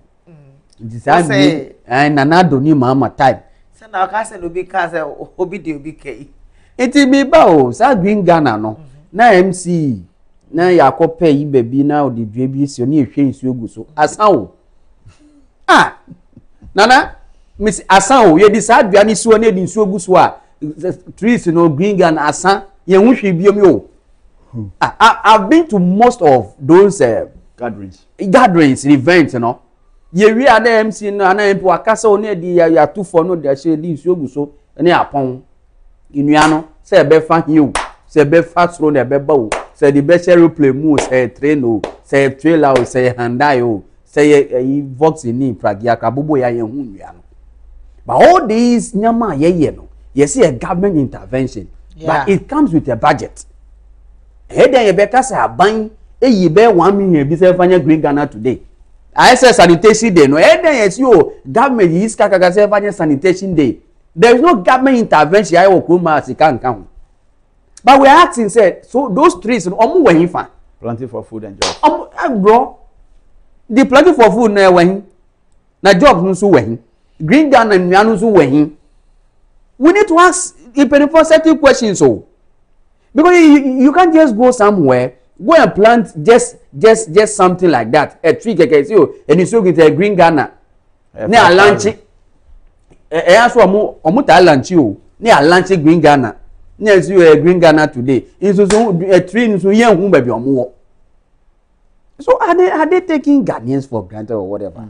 Say Nana don't need mama time. Say now can say obi can say obi dey obi kei. Iti be ba o sa green Ghana no. Na MC na yakope yi baby na o de dwe bi si oni ehwe nsu ogu so. Asan o. Ah. Nana Miss Asan o ye di sa dwa ni so na di nsu ogu so a trees no green Ghana asan ye hu hwe biom yo. I've been to most of those gatherings events no. Ye wi ana MC no ana mpo akasa o na di ya tu for no de she di nsu ogu so na apon inuano se be fa hiu se be fa sro na be ba o se di be aeroplane mu se train o se trailer o se Hyundai o se ye Vox ni pragia ka bobo ya ye hu nuano. But all these nyama ye no you see a government intervention, but it comes with a budget. Head then you better say aban you be 1 million be say fanya green Ghana today. I say sanitation day no head then you see government is kaka say fanya sanitation day. There is no government intervention I will come as can count. But we are asking said so those trees omo when fa plenty for food and jobs. Bro, the plenty for food na when na jobs nso when green Ghana nnuano nso when. We need to ask certain questions, so because you can't just go somewhere, go and plant just something like that. A tree, and you so get a green Ghana. Near lunch, answer a lunch you near lunch green Ghana. Near you a green Ghana today. It's a tree so young whom baby or more. So are they taking Ghanaians for granted or whatever?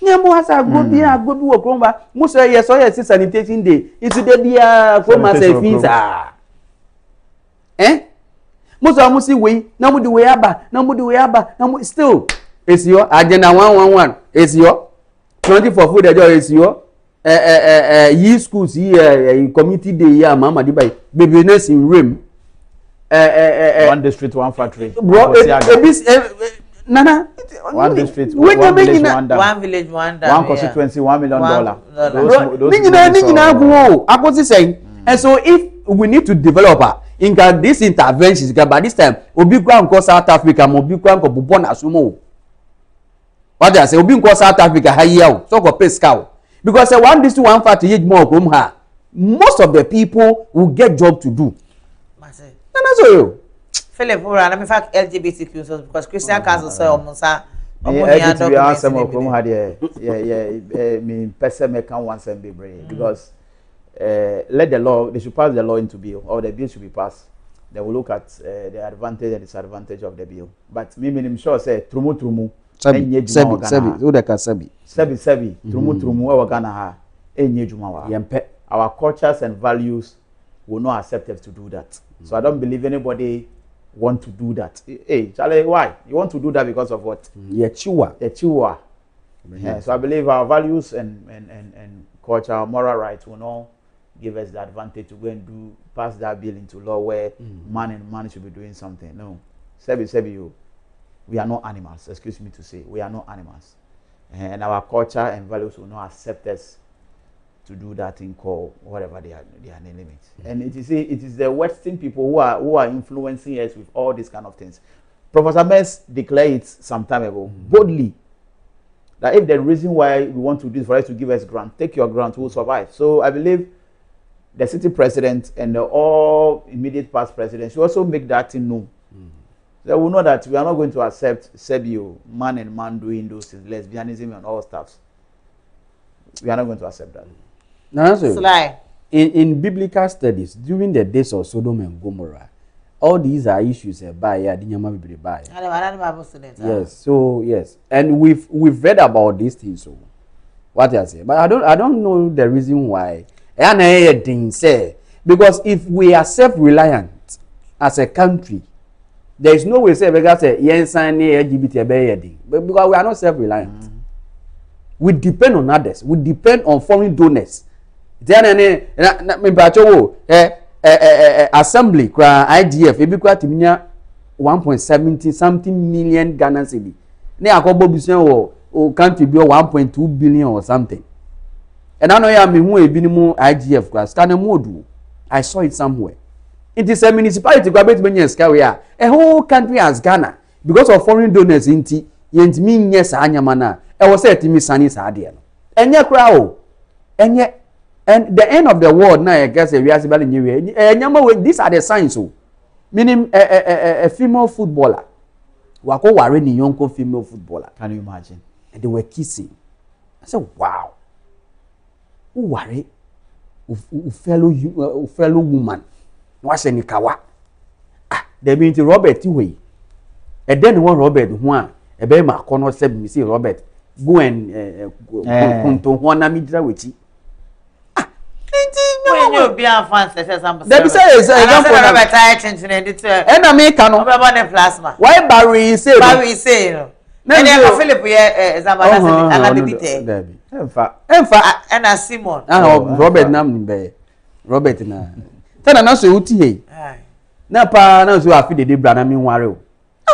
Nyambo hasa go bi wo kromba mo say yes o yes sanitation day itu de bia kroma say finza mo so mo si we na mo di we aba na mo still is your agenda 111 is your 24 food ejo is your yi schools yi community day ya mama di bai baby nurse in room one district one factory bro Nana, one district, one village, one dam. One village, one dam. One constituency, $1 million. And so if we need to develop in these interventions, by this time, Obi Kwan go South Africa, Obi Kwan go Bubon Asumo. What I say, Obi go South Africa, high so go pay scout. Because one district, one factory, more from her. Most of the people will get job to do. Nana, so you. Philip, let me fact LGBTQ because Christian Council say almost because let the law, they should pass the law into bill, or the bill should be passed. They will look at the advantage and disadvantage of the bill. But me, I'm sure say trumu. Sebi, trumu, our Ghana ha, our cultures and values will not accept us to do that. So I don't believe anybody want to do that. Hey, Charlie, why? You want to do that because of what? Yechua. Yeah, so I believe our values and culture, our moral rights will not give us the advantage to go and pass that bill into law where man and man should be doing something. No. Sebi, we are not animals. Excuse me to say. We are not animals. And our culture and values will not accept us to do that in call whatever they are limits. And it is the Western people who are influencing us with all these kind of things. Professor Mess declared it some time ago boldly that if the reason why we want to do this for us to give us grant, take your grant, we'll survive. So I believe the city president and all immediate past presidents should also make that thing known. So we know that we are not going to accept Sebio, man and man doing those things, lesbianism and all stuff. We are not going to accept that. Now, so in biblical studies, during the days of Sodom and Gomorrah, all these are issues by yes, so yes, and we've read about these things. So what I say, but I don't know the reason why. Because if we are self-reliant as a country, there is no way say because LGBT but because we are not self-reliant. We depend on others. We depend on foreign donors. Assembly IGF ebi kwa timinya 1.70 something million Ghana cedi. Ne akobo busia wo country bi 1.2 billion or something. And I know ya me hu ebi ni mu IGF kwa stand modu. I saw it somewhere. It is a municipality kwa bet menya ska we a whole country as Ghana because of foreign donors inti yentimi nye sa anyama na e wo say timi sani sa ade no. Enye kra o. Enye. And the end of the world now, I guess, these are the signs. So, meaning a female footballer, wako ware ni yonko female footballer. Can you imagine? And they were kissing. I said, "Wow, who worry? Fellow woman, what's any kawa? Ah, they mean to Robert way. And then one Robert one, a baby ma kono said me see Robert go and to one amidra with when you be a fan, say something. They say example. Robert attention and it. And I make no. Plasma. Why Barry say? Barry say. And then Philip here example. And and Simon. Robert nam be. Robert na. Tell na so uti he. Na pa na so afi de bra na mi nware o.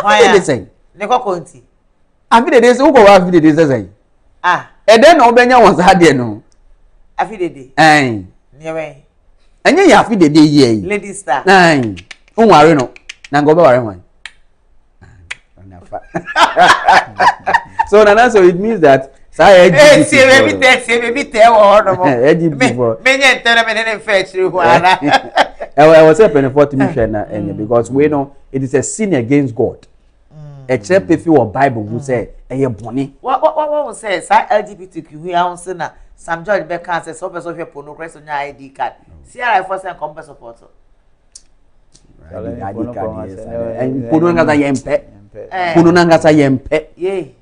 Why say? Ne kokonti. Afi de say uko wa afi de say. Ah. E den na obenya won sa de no. Afi de. Nyewe. Anya ya afi de ye. Lady star. Unware no. Na go be ware wan. So Nana, so it means that hey, see maybe tell or no more. Many tell me then fetch you. I was saying 40 million because we know it is a sin against God. Except if you are Bible who say a bonny. What was say LGBTQ we are on some George Becker says so person here pornography on your ID card. See I first and compare support. ID card and Punanga yempe. Punanga yempe. Yay.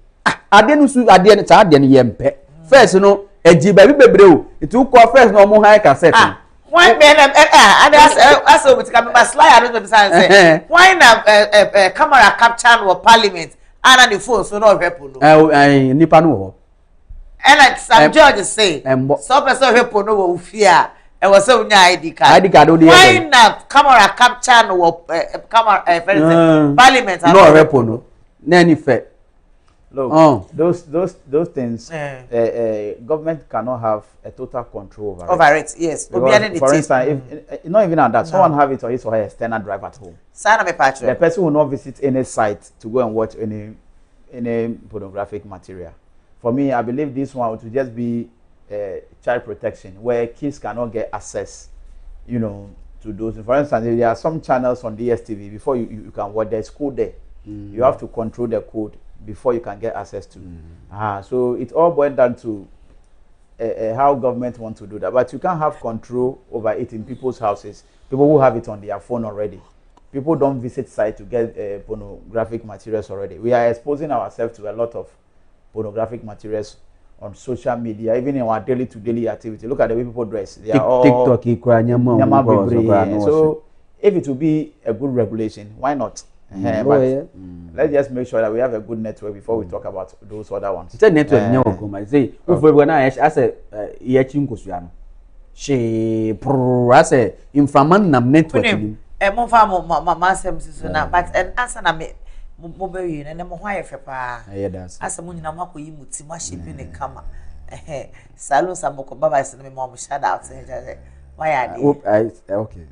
Adenu su adenu cha adenu yempe. First no ejiba bi bebreu. It will call first no mo high cassette. Why be and as with camera slide I don't say. Why na camera capture or parliament and the phone so no help no. Nipa no. And like some judges say, so person help no fear. I was so ID card. ID card why not camera capture or camera parliament no help no. Nani fair. Look, those things, government cannot have a total control over it. Yes. Because, for instance, if not even at that, someone have it or his or her external drive at home. The person will not visit any site to go and watch any pornographic material. For me, I believe this one would just be child protection, where kids cannot get access, to those. For instance, if there are some channels on DSTV, before you can watch, there's code there. You have to control the code before you can get access to. So it all boils down to how government want to do that. But you can't have control over it in people's houses. People who have it on their phone already. People don't visit site to get pornographic materials already. We are exposing ourselves to a lot of pornographic materials on social media, even in our daily to daily activity. Look at the way people dress. They are all TikTok. So if it will be a good regulation, why not? But let's just make sure that we have a good network before we talk about those other ones. It's a network. I say, when I say, she as a inframan network. But and answer na me mobile and then why fepa. As a moon na mako yi muti ma shipping the camera. Salon samoko baba is me mom shout out. Why are they? Okay.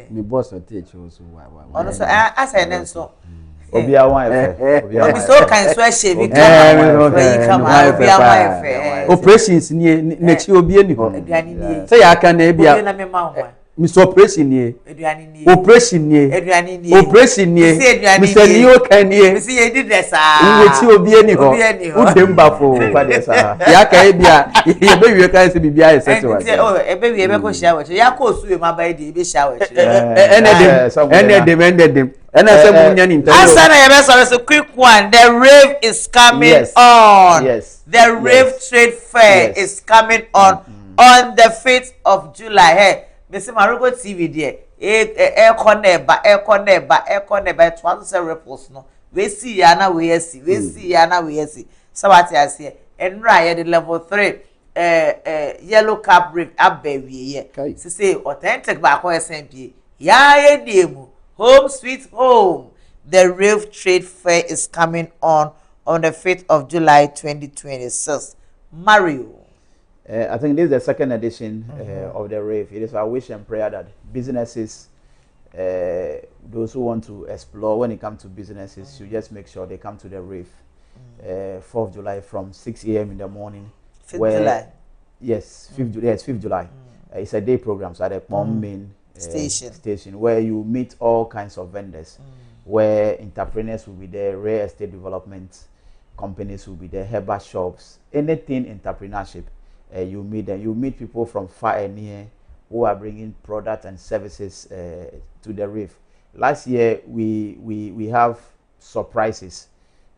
Me boss will teach you also why. Also, as I know so. Obia one Obia so can swear she be come operations nie nechi obi ni ho say ya kan na bia Mr. Operation nie operation nie operation nie Mr. Leo kan nie Mr. Yedi desa wechi obi ni ho udemba fo kwa desa ya kan bia ye be wie kan se bibia ye set wa oh e be wie be ko share wa ya ko suwe ma ba di be share wa dem and I said, Answer a quick one. The rave is coming on. Yes. The rave trade fair is coming on the 5th of July. Hey, Mr. Marego TV there. Air corner, 12 ripples. No, we see Yana, we see. So what I say, and right the level 3. Yellow cap rave up baby. To say authentic back SMP. Yeah, demo. Home sweet home. The Rave Trade Fair is coming on the 5th of July 2026. Mario. I think this is the second edition of the Rave. It is our wish and prayer that businesses, those who want to explore when it comes to businesses, should just make sure they come to the Rave. 4th of July from 6 a.m. in the morning. 5th July? Yes, 5th July. It's a day program, so at the main station where you meet all kinds of vendors, where entrepreneurs will be there, real estate development companies will be there, herbal shops, anything entrepreneurship. You meet them. You meet people from far and near who are bringing products and services to the Reef. Last year we have surprises,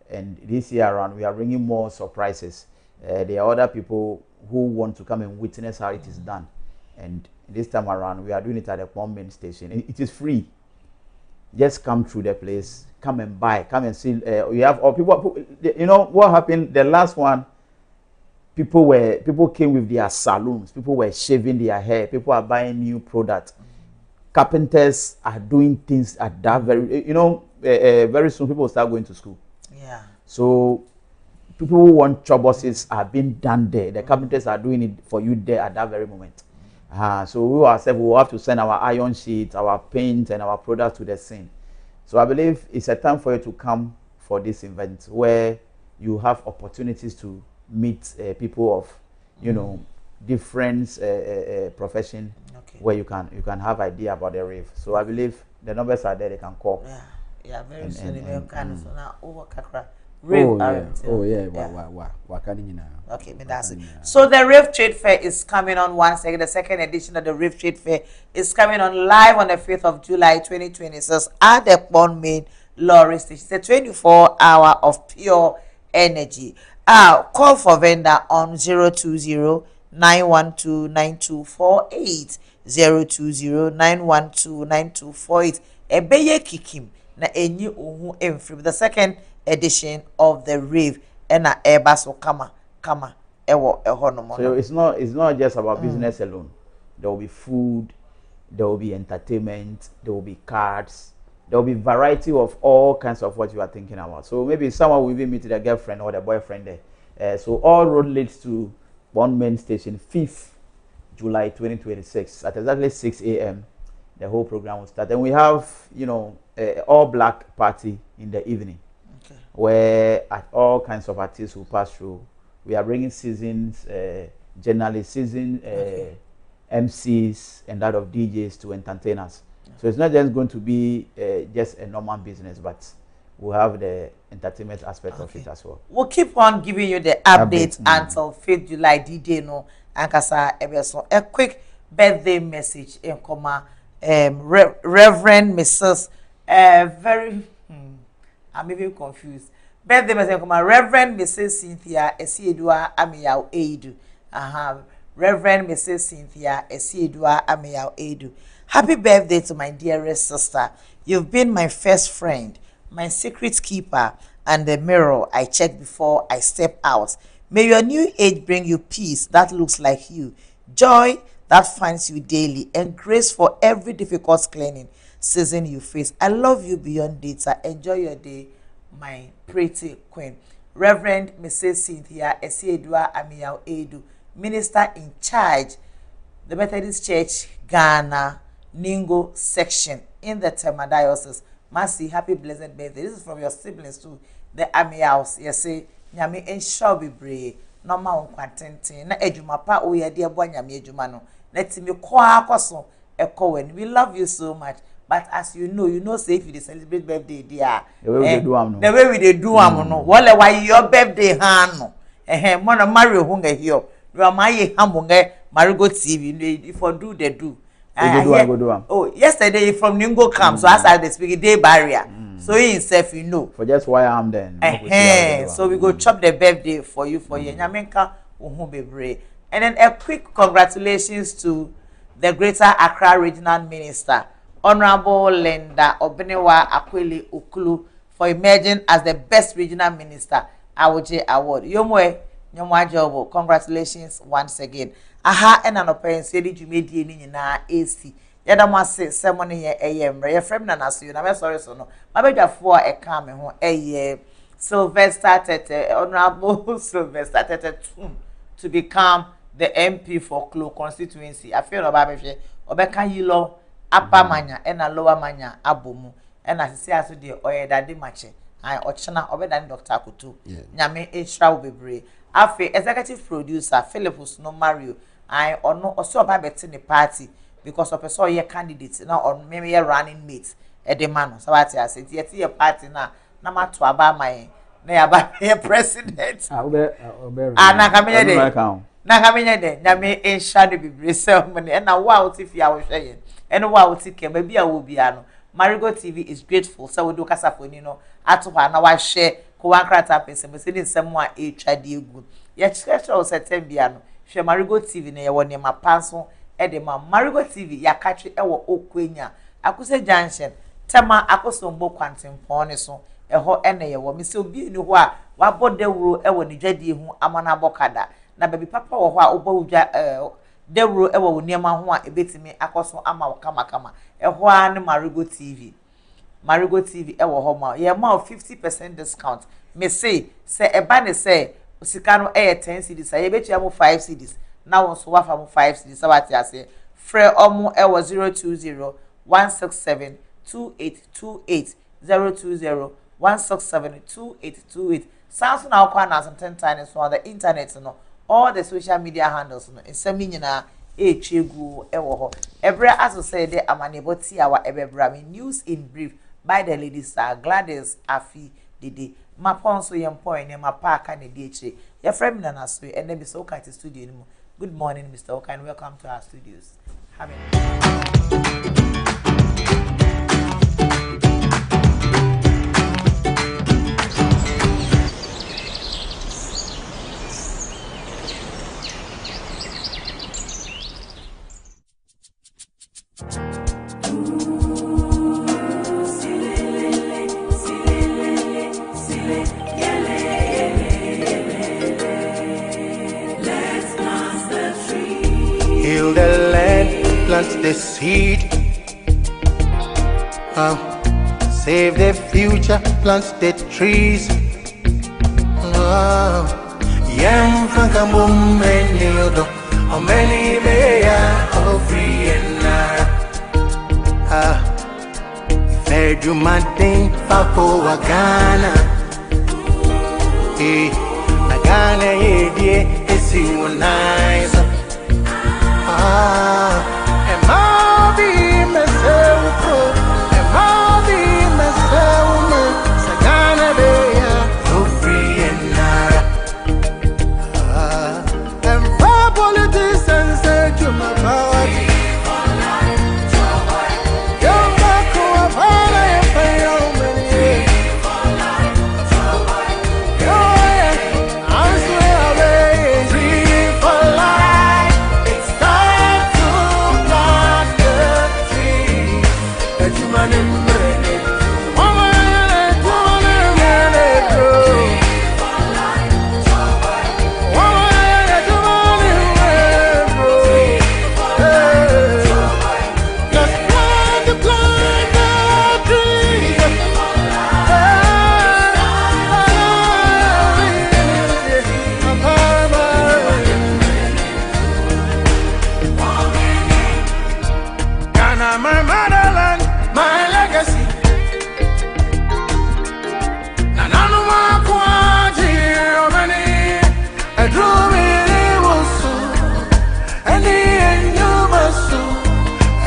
and this year around we are bringing more surprises. There are other people who want to come and witness how it is done, and this time around we are doing it at the main station. It is free. Just come through the place, come and buy, come and see. We have all people. You know what happened? The last one, people came with their salons. People were shaving their hair. People are buying new products. Carpenters are doing things at that very. Very soon people will start going to school. Yeah. So people who want job bosses are being done there. The carpenters are doing it for you there at that very moment. So we ourselves will have to send our iron sheets, our paint, and our products to the scene. So I believe it's a time for you to come for this event where you have opportunities to meet people of, different profession, where you can have idea about the rave. So I believe the numbers are there; they can call. Yeah, very soon. So now over Kakra. Okay, that's it. So the Rave Trade Fair is coming on once again. The second edition of the Rave Trade Fair is coming on live on the 5th of July 2026 at the Pond Main Lorry Station. It's a 24-hour of pure energy. Call for vendor on 020-912-9248. 020-912-9248. Ebeye kikim na enyi ohu emfrim. The second edition of the Rave and so kama ewo ehonomo. So it's not just about business alone. There will be food, there will be entertainment, there will be cards, there will be variety of all kinds of what you are thinking about. So maybe someone will be meeting the girlfriend or the boyfriend there. So all road leads to one main station, 5th July 2026 at exactly 6 a.m. The whole program will start. And we have, all black party in the evening, where all kinds of artists will pass through. We are bringing seasons, journalists, MCs, and that of DJs to entertain us. So it's not just going to be just a normal business, but we'll have the entertainment aspect of it as well. We'll keep on giving you the updates until 5th July. DJ no Ankasa Eberson. A quick birthday message in Koma. Reverend Mrs. I'm even confused. Birthday message from Reverend Mrs. Cynthia Esiedua Amiyao Eidu. Reverend Mrs. Cynthia Esiedua Amiyao Eidu. Happy birthday to my dearest sister. You've been my first friend, my secret keeper, and the mirror I check before I step out. May your new age bring you peace that looks like you, joy that finds you daily, and grace for every difficult cleaning season you face. I love you beyond data. Enjoy your day, my pretty queen. Reverend Mrs. Cynthia Esiedua Amiyao Edu, Minister in charge, the Methodist Church, Ghana, Ningo section in the Tema Diocese. Mercy, happy blessed birthday. This is from your siblings too. The Army House. Yes, say nyame ensure be brave. No ma on kwantenten. Na edwuma pa o ye de ebo nyame edwuma no. Let me kwa akoso ekowen. We love you so much. But as you know say if you celebrate birthday dear. The way we dey do am no. The way we dey do am no. Wole why your birthday han no. Mona Mario hunga here. You are my hamunga Marego TV. If you do they do. Oh, yesterday from Ningo camp, so as I speak day barrier. So he himself, you know. For just why I'm then. So we go chop the birthday for you for your Nyamenka Uhumbebre. And then a quick congratulations to the Greater Accra Regional Minister, Honorable Linda Obenewa Akweli Ukulu, for emerging as the best regional minister Awoje Award. Yomwe Nyomwajobo, congratulations once again. Aha and an open city to meet you in AC. Yada must say ceremony here a year, your friend and us, you know, sorry, so no. My baby for a coming home a year. Sylvester Tete, Honorable Sylvester Tete to become the MP for Klo constituency. I feel about it. Obeka Yilo, Upper Manya, and a Lower Manya, Abumu, and as I say, as the Oya Daddy Mache, I Ochana Obedan Dr. Kutu, Nyame Ishra will be brave. Afe executive producer Philipus no Mario. I or no also about betting party because of a so your candidates now or maybe a running mate at the man. So what I said, yet your party now, no matter about my nearby president. Name in shadow be ceremony and now wow if you are saying and wow ticket maybe I will be ano. Marego TV is grateful, so we do Casafonino at one hour share. One crata person, but sitting somewhere HID good. Yet, special certain piano. She Marego TV near one near my pencil, Edema Marego TV, ya catch it our Oquenia. I could say Junction, Tama, I could some book quantum pornison, a whole ene, what Miss Obi knew what bought the rule, ever the Jedi who Amana Bocada. Now, baby papa or what Oboja, the rule ever near my one, a bit me, I cost ama kama, a one Marego TV. Marego TV ewo homa ye ma 50% discount me say e ba ne say sika no 10 cedis ye betua mo 5 cedis na won so wafa mo 5 cedis sabati ase frɛ omo ewo 020 167 2828 020 167 2828 Samsung na kwa na some 10 times on the internet no all the social media handles no nsami nyina echegu ewo ho every as say dey amanebo ti our ebebra news in brief by the ladies Gladys Afi Dede Maponso Yempoy ne Mapaka ne DH. Your friend na so and then Mr. Oka to studio anymore. Good morning, Mr. Oka, and welcome to our studios. Heal the land, plant the seed. Save the future, plant the trees. Yam Fankambum and Yodo, how many may are free and fed you my thing, Papo Wagana. Agana, ye, is you nice.